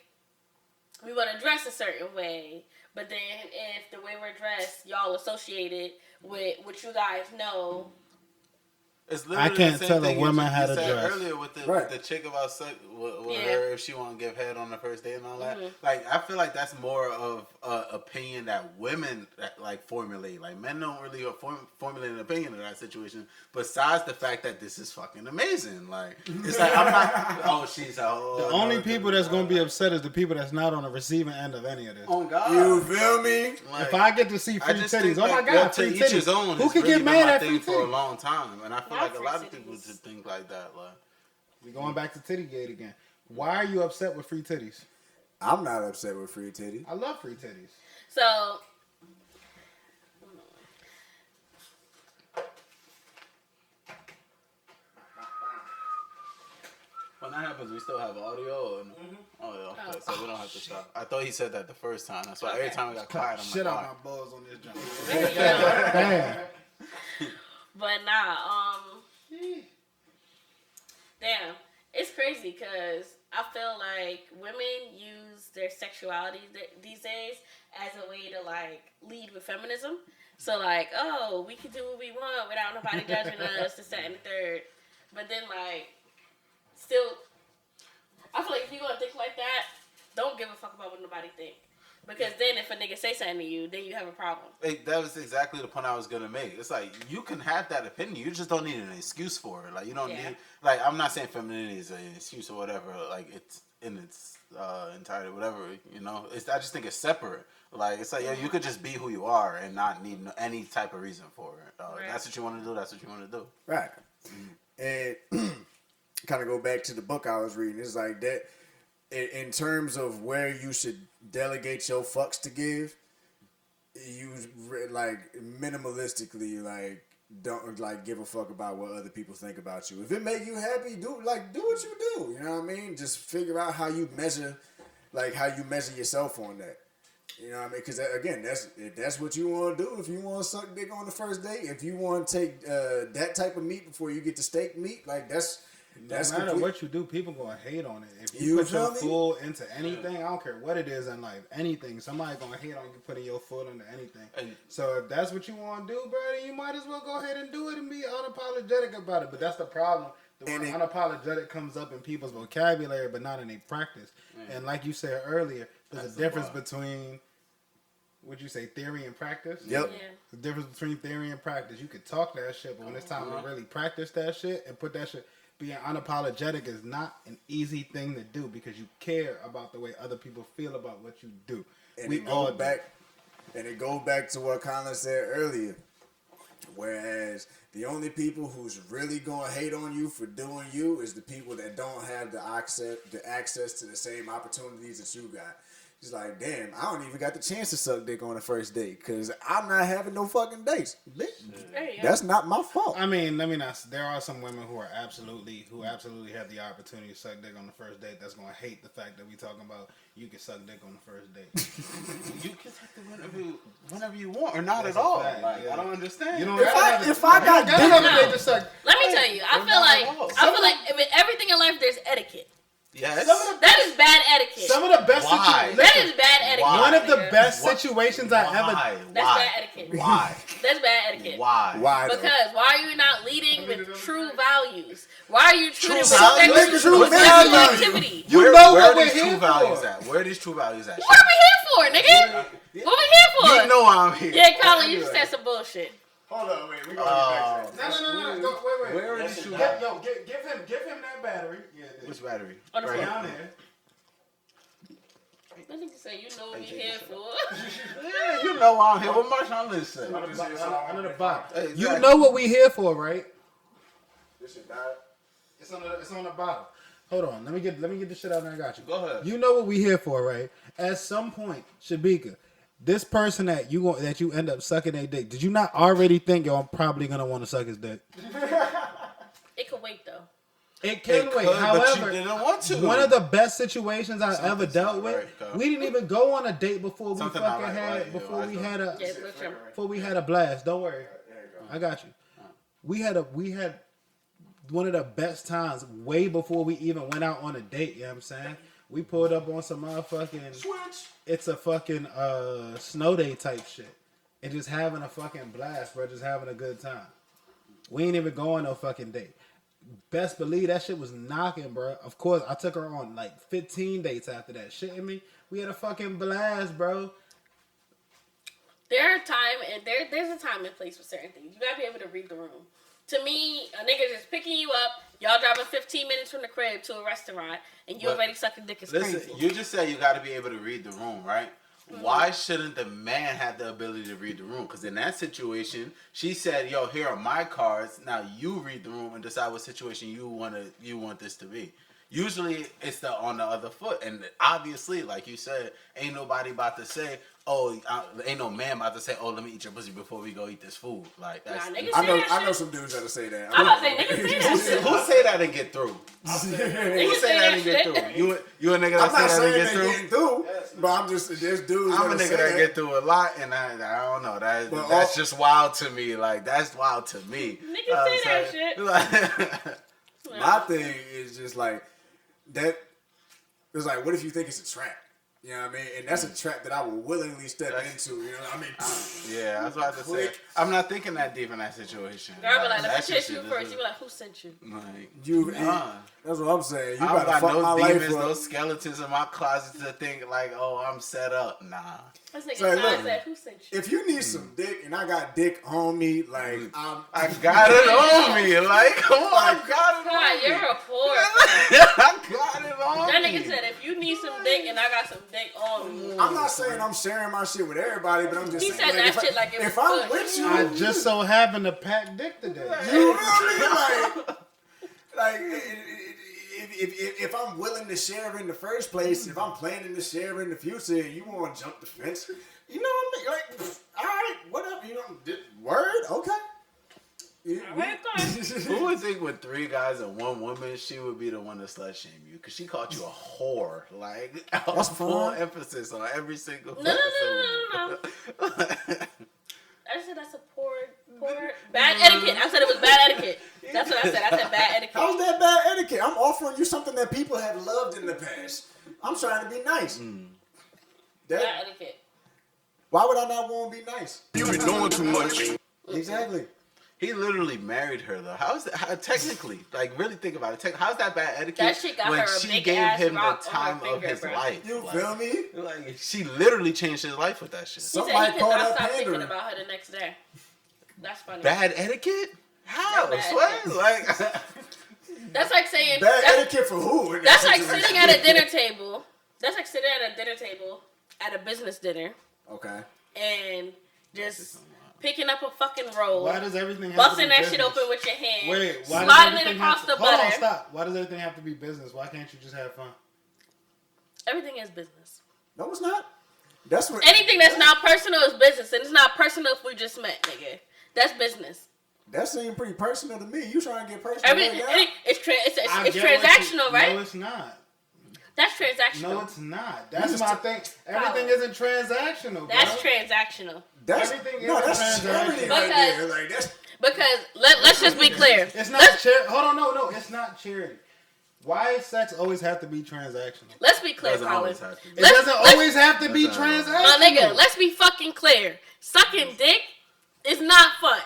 we want to dress a certain way. But then if the way we're dressed, y'all associate it with what you guys know. It's I can't the same tell a thing woman you how to said dress. Earlier with the, Right. with the chick about sex, with her if she want to give head on the first date and all that. Like I feel like that's more of an opinion that women like formulate. Like men don't really formulate an opinion in that situation. Besides the fact that this is fucking amazing. Like it's like I'm not. Oh, she's The only people that's gonna be upset is the people that's not on the receiving end of any of this. Oh God, You feel me? Like, if I get to see free just titties, think, oh my like, God, to free each titties. his own. Who It's can really get been mad my at free thing for a titties? long time, and I feel Not like a free lot of titties. people should think like that. Like. We going back to Tittygate again. Why are you upset with free titties? I'm not upset with free titty. I love free titties. So, When that happens, we still have audio. And, Oh yeah, okay. So we don't have to stop. I thought he said that the first time. That's why every time we got quiet, I'm Shit like, out my balls on this jump. there you go. Damn. But nah, damn, it's crazy because I feel like women use their sexuality these days as a way to like lead with feminism. So like, oh, we can do what we want without nobody judging us, this, that, and the third. But then like, still, I feel like if you're gonna think like that, don't give a fuck about what nobody think. Because then if a nigga say something to you, then you have a problem. hey, that was exactly the point I was gonna make. It's like you can have that opinion, you just don't need an excuse for it. Like you don't need, like I'm not saying femininity is an excuse or whatever. Like it's in its entirety, whatever. You know, I just think it's separate. Like it's like you could just be who you are and not need any type of reason for it. Right. That's what you want to do. That's what you want to do. Right. And kind of go back to the book I was reading. It's like that in terms of where you should delegate your fucks to give, you like minimalistically like don't like give a fuck about what other people think about you. If it make you happy, do what you do. You know what I mean? Just figure out how you measure yourself on that. You know what I mean? Because again, that's what you want to do. If you want to suck dick on the first date, if you want to take that type of meat before you get to steak meat, like that's No matter what you do, people gonna hate on it. If you put feel your me? full into anything, I don't care what it is in life, anything, somebody gonna hate on you putting your foot into anything. So if that's what you want to do, bro, then you might as well go ahead and do it and be unapologetic about it. But that's the problem. The word unapologetic comes up in people's vocabulary, but not in their practice. And like you said earlier, there's a difference between would you say theory and practice? Yep. Yeah. The difference between theory and practice. You could talk that shit, but when it's time to really practice that shit and put that shit, being unapologetic is not an easy thing to do because you care about the way other people feel about what you do. And it goes back to what Colin said earlier. Whereas the only people who's really gonna hate on you for doing you is the people that don't have the access to the same opportunities that you got. It's like, damn, I don't even got the chance to suck dick on the first date because I'm not having no fucking dates. That's not my fault. I mean, let me not. There are some women who absolutely have the opportunity to suck dick on the first date. That's gonna hate the fact that we talking about you can suck dick on the first date. You can suck dick whenever you want, or not at all. Like, I don't understand. You know, if I got dick on the date to suck, Let me tell you, I feel like if in everything in life there's etiquette. Yes. That is bad etiquette. some of the best situations. That is bad etiquette. One of the best situations I ever. That's bad etiquette. Why? That's bad etiquette. Why? Because why are you not leading with true values? Why are you treating values? True with values. activity? You know where what we're these here true values for. at? Where are these true values at? What are we here for, nigga? What we here for? You know I'm here. Yeah, Colin, you just said some bullshit. Hold on, wait. We gonna get back to that. No. Wait. Where are these true Give him that battery. Yeah, Which battery? On the Right phone. down here. there. That nigga say you know what we here for. Yeah, you know I'm here. What much I'm listening? Under the box. Exactly. You know what we here for, right? This shit died. It's on the bottom. Hold on. Let me get this shit out and I got you. Go ahead. You know what we here for, right? At some point, Shabika, this person that you end up sucking their dick, did you not already think, yo, I'm probably gonna want to suck his dick? It could wait though. It can wait. But However, you didn't want to. one of the best situations I ever dealt with, right, we didn't even go on a date before we Something fucking not had right, before yo, we I had a Yeah, but sure. before we had a blast. Don't worry, I got you. We had one of the best times way before we even went out on a date. You know what I'm saying? We pulled up on some motherfucking Switch. it's a fucking snow day type shit. And just having a fucking blast, bro. Just having a good time. We ain't even going no fucking date. Best believe that shit was knocking, bro. Of course, I took her on like 15 dates after that. Shitting me? We had a fucking blast, bro. There's a time and place for certain things. You gotta be able to read the room. To me, a nigga just picking you up, y'all driving 15 minutes from the crib to a restaurant, and you already sucking dick is Listen, crazy. you just said you got to be able to read the room, right? Mm-hmm. Why shouldn't the man have the ability to read the room? Because in that situation, she said, "Yo, here are my cards. Now you read the room and decide what situation you want this to be." Usually, it's on the other foot, and obviously, like you said, ain't nobody about to say, "Oh, ain't no man about to say, oh, let me eat your pussy before we go eat this food." Like that's. Nah, niggas I know some dudes that'll say that. I'm about to say niggas say that shit. Who say that and get through? Who Niggas say that and get through? You a nigga that I'm not say that saying and get they through? getting through, but I'm just there's dudes. I'm a that'll nigga say that get through a lot, and I don't know. That's just wild to me. Like that's wild to me. Niggas say that shit. My thing is just like that. It's like, what if you think it's a trap? You know what I mean? And that's a trap that I would willingly step into. You know what I mean? Yeah, that's what I have to say. I'm not thinking that deep in that situation. Girl be like, let me That shit chase you first. You be like, who sent you? Like, that's what I'm saying. You I don't gotta got fuck my no life demons, up. no skeletons in my closet to think like, oh, I'm set up. Nah. This nigga So, look, said, who sent you? If you need some dick and I got dick on me, like I got it on me. Like, come on, I got it God, on you're me. a poor. I got it on That me. nigga said, if you need some dick and I got some dick on me. I'm not saying I'm sharing my shit with everybody, but I'm just He saying said like, that shit like it if was I'm push. with you, I just so happened to pack dick today. you feel me? Like if I'm willing to share in the first place, if I'm planning to share in the future, and you want to jump the fence, you know what I mean? Like, all right, whatever. You know, word, okay. Who would think with 3 guys and 1 woman, she would be the one to slut shame you? Because she called you a whore. Like, That's full fine. emphasis on every single No. episode. I just said that's a poor bad etiquette. I said it was bad etiquette. That's what I said. I said bad etiquette. How's that bad etiquette? I'm offering you something that people have loved in the past. I'm trying to be nice. Bad etiquette. Why would I not want to be nice? You be doing too much. Exactly. He literally married her though. How's that? Technically, like really think about it. How's that bad etiquette? That shit got when her a she big gave ass him the rock on her time finger, of his bro. life. You like, feel me? Like she literally changed his life with that shit. He said he Somebody could called not her stop thinking pandering. about her the next day. That's funny. Bad etiquette? How? Bad Swear? etiquette. Like That's like saying Bad etiquette for who? in That's that like situation? sitting at a dinner table. That's like sitting at a dinner table at a business dinner Okay. and just picking up a fucking roll, Why does everything have busting to be that business? shit open with your hand, Wait, why sliding does it everything across have the to, hold butter. on, stop. Why does everything have to be business? Why can't you just have fun? Everything is business. No, it's not. That's what. Anything that's not personal is business, and it's not personal if we just met, nigga. That's business. That seemed pretty personal to me. You trying to get personal right now? It's I it's get what transactional, you, right? No, it's not. That's transactional. No, it's not. That's my thing. Everything isn't transactional, bro. That's transactional. That's Everything no, isn't that's charity transactional. right there. Like that's Because let's just be clear. It's not charity. Hold on, no, it's not charity. Why does sex always have to be transactional? Let's be clear, doesn't Colin. always have to be. It doesn't always have to be transactional. My nigga, let's be fucking clear. Sucking dick is not fun.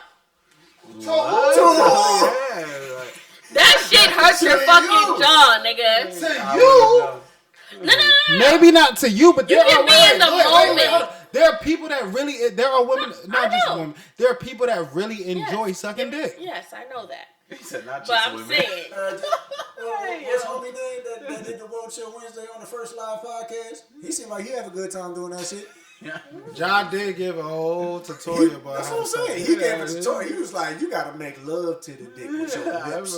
That shit hurts your fucking jaw, nigga. To you. No. Maybe not to you, but You there can are be in the moment. hold on. There are people that really. There are women, not just know. women. There are people that really enjoy sucking dick. Yes, I know that. He said not just But I'm women. saying, what's homie name that did the Woah Chill Wednesday on the first live podcast? He seemed like he had a good time doing that shit. John did give a whole tutorial about That's how what I'm to saying. suck He gave dick. a tutorial. He was like, "You gotta make love to the dick with your lips."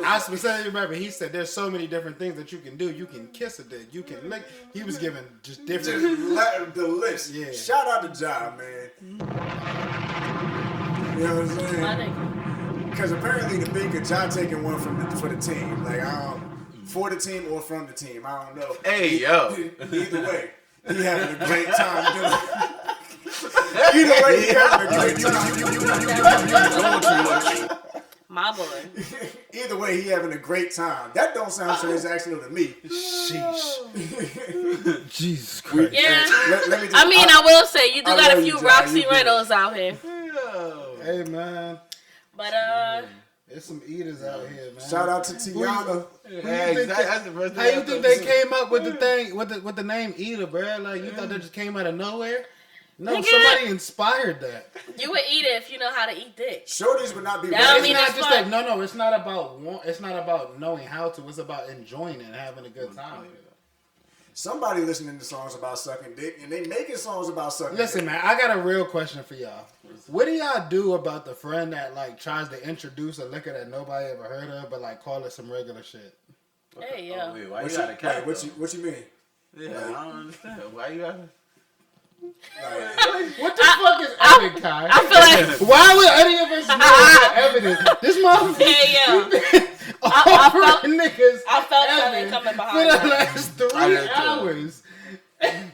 I specifically remember he said there's so many different things that you can do. You can kiss a dick. You can lick. He was giving just different. The list. Yeah. Shout out to John, man. You know what I'm my saying? nigga. Because apparently the thing of John taking one for the team, like I don't for the team or from the team, I don't know. Hey, yo. Either way, he having a great time doing it. Either way, he having a great time. My boy. Either way, he having a great time. That don't sound transactional to me. Sheesh. Jesus Christ. Yeah. Let me just, I will say you do I got a love few you, John. Roxy You do. Reynolds out here. Hey man, But there's some eaters out here, man. Shout out to Tiana. Yeah, exactly. That's the first How you think they came up with the thing with the name Eater, bro? Like you thought that just came out of nowhere? No, Nigga. somebody inspired that. you would eat it if you know how to eat dick. Shorties would not be That ready. don't It's mean not it's just fun. that. No, it's not about it's not about knowing how to. It's about enjoying it and having a good time. Somebody listening to songs about sucking dick, and they making songs about sucking Listen, dick. man, I got a real question for y'all. What do y'all do about the friend that like tries to introduce a liquor that nobody ever heard of, but like call it some regular shit? Hey, yo. Oh, wait, why What you got a cat? what you mean? Yeah, I don't understand. Why you got Like, What the fuck is Evan, Kai? I feel like, Why would any of us know the evidence? This motherfucker hey, yo. offering niggas I felt something Evan coming for behind the that. last 3 I did too. hours. And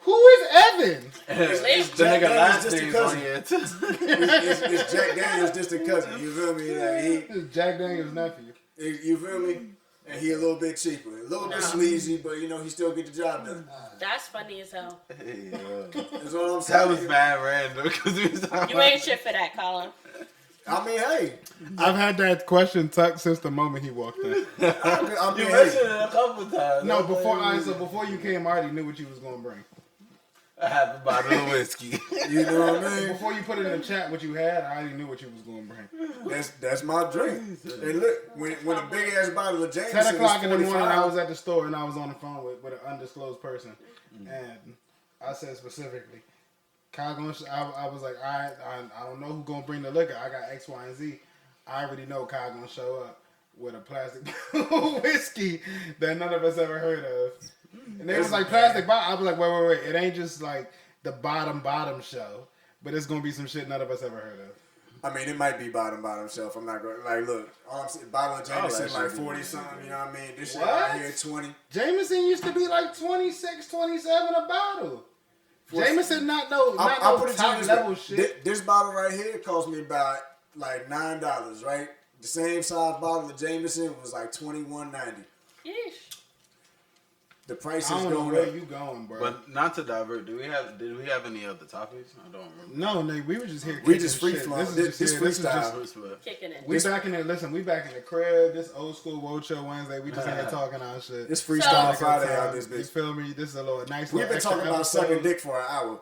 who is Evan? it's the Jack nigga Daniels last distant name's on cousin. here too? It's Jack Daniels' distant cousin. You feel me? Like, This is Jack Daniels' nephew. you feel me? And he a little bit cheaper, a little bit sleazy, but you know he still get the job done. That's funny as hell. Hey, yo. That's what I'm saying. That was mad random because we was talking You ain't shit for that, Colin. I mean, hey, I've had that question tucked since the moment he walked in. I mean, You hey. mentioned it a couple times. No, before you came, I already knew what you was gonna bring. I have a bottle of whiskey. You know what I mean? Before you put it in the chat what you had, I already knew what you was gonna bring. That's my drink. And look, when a big ass bottle of Jameson 10 o'clock in the is morning, I was 45, at the store and I was on the phone with an undisclosed person, and I said specifically, Kyle gonna. I was like, I don't know who gonna bring the liquor. I got X, Y, and Z. I already know Kyle gonna show up with a plastic whiskey that none of us ever heard of. And they was like plastic bottle. I was like, wait. It ain't just like the bottom show, but it's gonna be some shit none of us ever heard of. I mean, it might be bottom shelf. I'm not going to, like, look, all I'm saying, bottle of Jameson, that like should be 40 something, you know what I mean? This shit What? out here, 20. Jameson used to be like 26, 27 a bottle. Jameson not no I'll put it to you top this level way. shit. This bottle right here cost me about like $9, right? The same size bottle of Jameson was like $21.90. Yeesh. The price I is don't know going where up. you going, bro. But not to divert, did we have any other topics? I don't remember. No, nigga, we were just here. We just free shit. flow. This is freestyle. Kicking it. We back in the we back in the crib. This old school Woah Chill Wednesday. We just here talking our shit. It's freestyle So- Friday out this You bitch. feel me? This is a little nice. We've been extra talking about episode. sucking dick for an hour.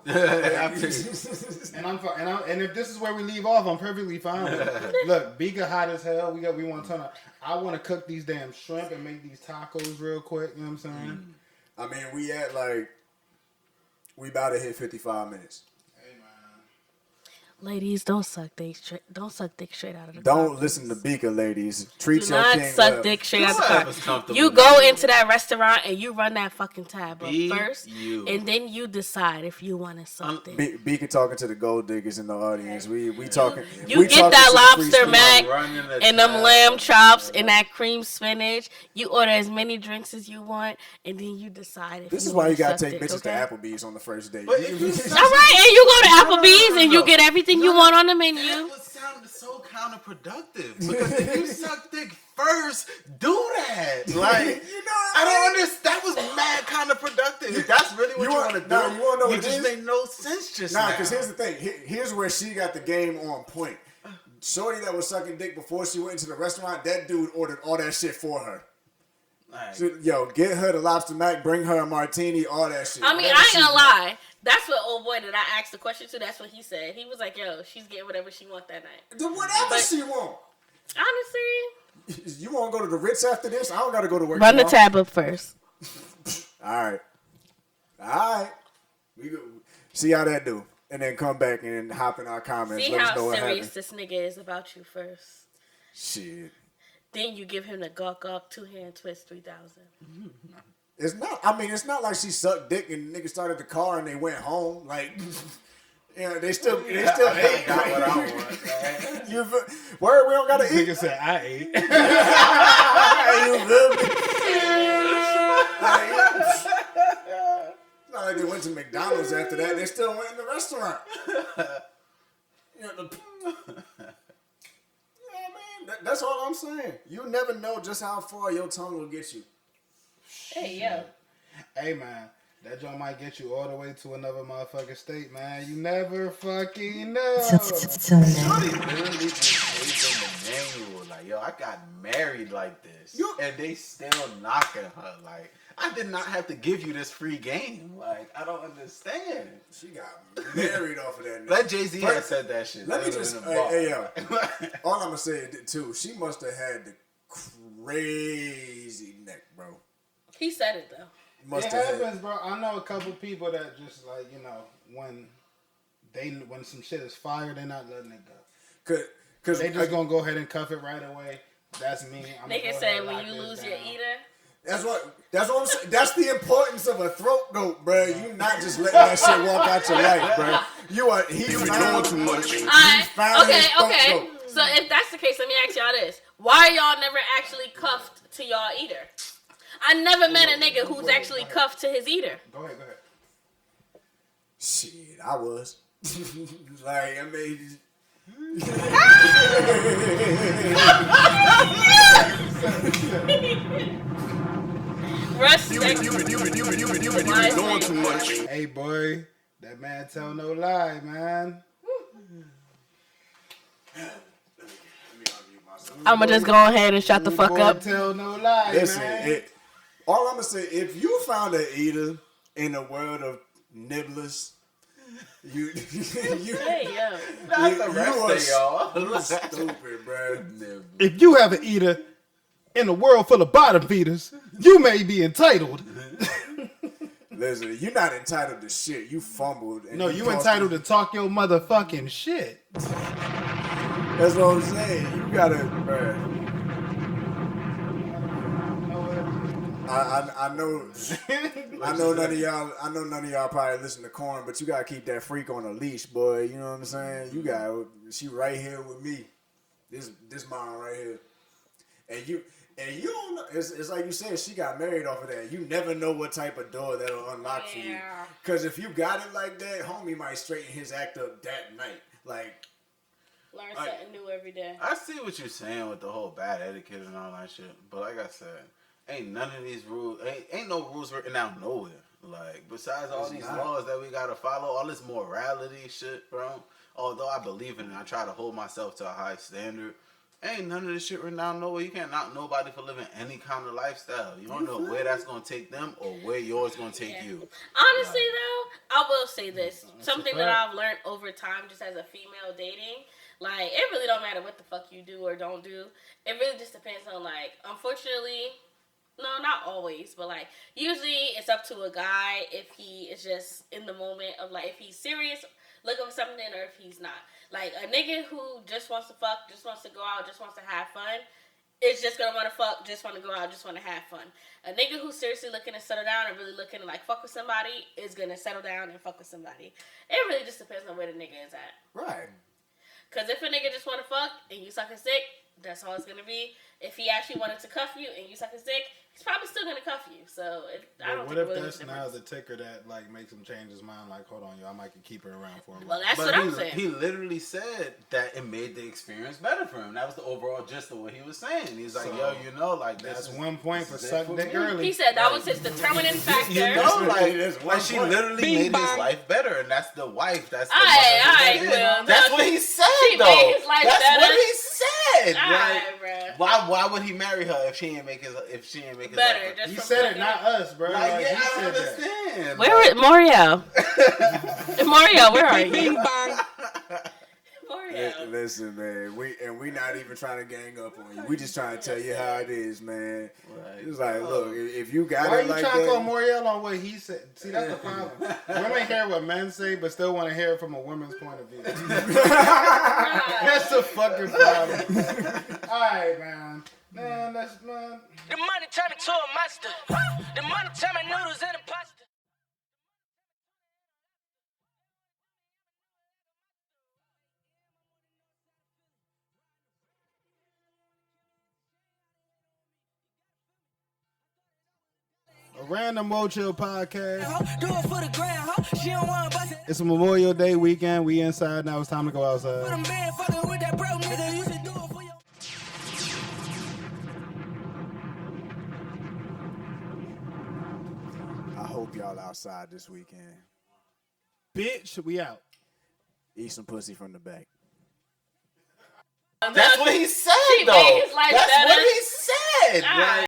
And if this is where we leave off, I'm perfectly fine with it. Look, Bika hot as hell. We want to turn up. I want to cook these damn shrimp and make these tacos real quick. You know what I'm saying? I mean, we about to hit 55 minutes. Hey man. Ladies, don't suck dick straight out of the Don't car. listen to Beaker, ladies. Treat Do your not king suck well. dick straight out Whoever's the car. comfortable You with go it. into that restaurant and you run that fucking tab up Be first, you. and then you decide if you want to suck dick. Beaker talking to the gold diggers in the audience. We talking. You we get talking that to the lobster free mac Running the and them tab. lamb chops and that cream spinach. You order as many drinks as you want, and then you decide if This you is why wanna you gotta suck take dick, bitches okay? to Applebee's on the first date. But if you All right, and you go to Applebee's and you no. get everything you want on the menu. That would sound so counterproductive. Because if you suck dick first, do that. Like, I don't understand. That was mad counterproductive. If that's really what you want to do, nah, you wanna know what it it just is? made no sense just Nah, now. because here's the thing. Here's where she got the game on point. Shorty that was sucking dick before she went into the restaurant, that dude ordered all that shit for her. Like, So, yo, get her the lobster mac, bring her a martini, all that shit. I mean, Whatever I ain't she gonna want. lie. That's what old boy that I asked the question to. That's what he said. He was like, "Yo, she's getting whatever she want that night." Do whatever But- she want. Honestly, You want to go to the Ritz after this? I don't got to go to work run the tomorrow. tab up first. All right. We go, see how that do, and then come back and hop in our comments. See Let us know how what serious happened. this nigga is about you first. Shit, Then you give him the gawk 2-hand twist 3,000. it's not. I mean, it's not like she sucked dick and niggas started the car and they went home. Like, yeah, they still I ate. got what I want. Man. You word? We don't gotta eat. Nigga said I ate. You feel me? Like, it's not like they went to McDonald's after that. They still went in the restaurant. You know, that's all I'm saying. You never know just how far your tongue will get you. Hey, yo. Hey man, that joint might get you all the way to another motherfucking state, man. You never fucking know. Shorty literally just gave them the manual. Like, yo, I got married like this. And they still knocking her. Like, I did not have to give you this free game. Like, I don't understand. She got married off of that. Let Jay-Z have said that shit. Let me That just, would've been a hey, bar. yo. All I'm gonna say too, she must have had the crazy neck, bro. He said it, though. Must It have had. happens, bro. I know a couple people that just like, you know, when some shit is fired, they're not letting it go. Cause They just gonna go ahead and cuff it right away. That's me. Nigga said when you lose your eater. That's what I'm saying. That's the importance of a throat goat, bro. You not just letting that shit walk out your life, bro. He's doing too much. Okay. So if that's the case, let me ask y'all this: why y'all never actually cuffed to y'all eater? I never met a nigga who's actually cuffed to his eater. Go ahead. Shit, I was. Like, I mean. Russ, You been doing too much. Hey boy, that man tell no lie, man. I'ma just go ahead and shut the fuck Boy, up. tell no lie, Listen, man. all I'm gonna say, if you found an eater in the world of nibblers, you Hey yo, Not the rest of y'all. you stupid, bro. If you have an eater in a world full of bottom feeders, you may be entitled. Listen, you're not entitled to shit. You fumbled. And No, you cost entitled to talk your motherfucking shit. That's what I'm saying. You gotta, bruh. I know none of y'all. I know none of y'all probably listen to Corn, but you gotta keep that freak on a leash, boy. You know what I'm saying? You got she right here with me. This mom right here, and you don't know. It's like you said. She got married off of that. You never know what type of door that'll unlock for you. Yeah. Cause if you got it like that, homie might straighten his act up that night. Like. learn something new every day. I see what you're saying with the whole bad etiquette and all that shit. But like I said, ain't none of these rules, ain't no rules written out nowhere. Like, besides all these laws that we gotta follow, all this morality shit, bro. Although I believe in it, I try to hold myself to a high standard. Ain't none of this shit written out nowhere. You can't knock nobody for living any kind of lifestyle. You don't know where that's gonna take them or where yours gonna take you. Honestly, though, I will say this. Something that I've learned over time just as a female dating. Like, it really don't matter what the fuck you do or don't do. It really just depends on, like, unfortunately, no, not always, but, like, usually it's up to a guy if he is just in the moment of, like, if he's serious, looking for something, or if he's not. Like, a nigga who just wants to fuck, just wants to go out, just wants to have fun, is just gonna want to fuck, just want to go out, just want to have fun. A nigga who's seriously looking to settle down and really looking to, like, fuck with somebody is gonna settle down and fuck with somebody. It really just depends on where the nigga is at. Right. Because if a nigga just want to fuck and you sucking sick, that's all it's going to be. If he actually wanted to cuff you and you sucking sick, he's probably still going to cuff you. So, I don't think what it if really that's makes a now difference. the ticker that, like, makes him change his mind? Like, hold on, yo, I might could keep her around for a while. Well, that's But what I'm saying. He literally said that it made the experience better for him. That was the overall gist of what he was saying. He's like, yo, you know, like, that's 1 point for this is suck it dick for me. early. He said that was his determining factor. You know, That's like she literally made his life better, and that's the wife. That's the Alright, Will. That's what he said, She though. made his life That's better. what he said. Alright, bruh. Why would he marry her if she ain't make his Better. life Just He from said it, fucking- not us, bro. Like, Like, yeah, he I said don't that. understand. Where is Mario? Mario, where are you? Bing bang. Mario. Listen, man, we not even trying to gang up on you. We just trying to tell you how it is, man. Right. It's like, look, if you got Why are it you like trying to call that, Moriel on what he said? See, that's the problem. Women hear what men say, but still want to hear it from a woman's point of view. That's the fucking problem. All right, man. Man, that's, man. The money turned me to a monster. The money turned me noodles and a pasta. A random Woah Chill podcast. Do it for the ground, ho. She don't want to bust it. It's a Memorial Day weekend. We inside now. It's time to go For outside. the man fucking with that broke nigga. You should do it for your. I hope y'all outside this weekend. Bitch, we out. Eat some pussy from the back. That's what he said, She though. made his life That's better. what he said. All Like, right.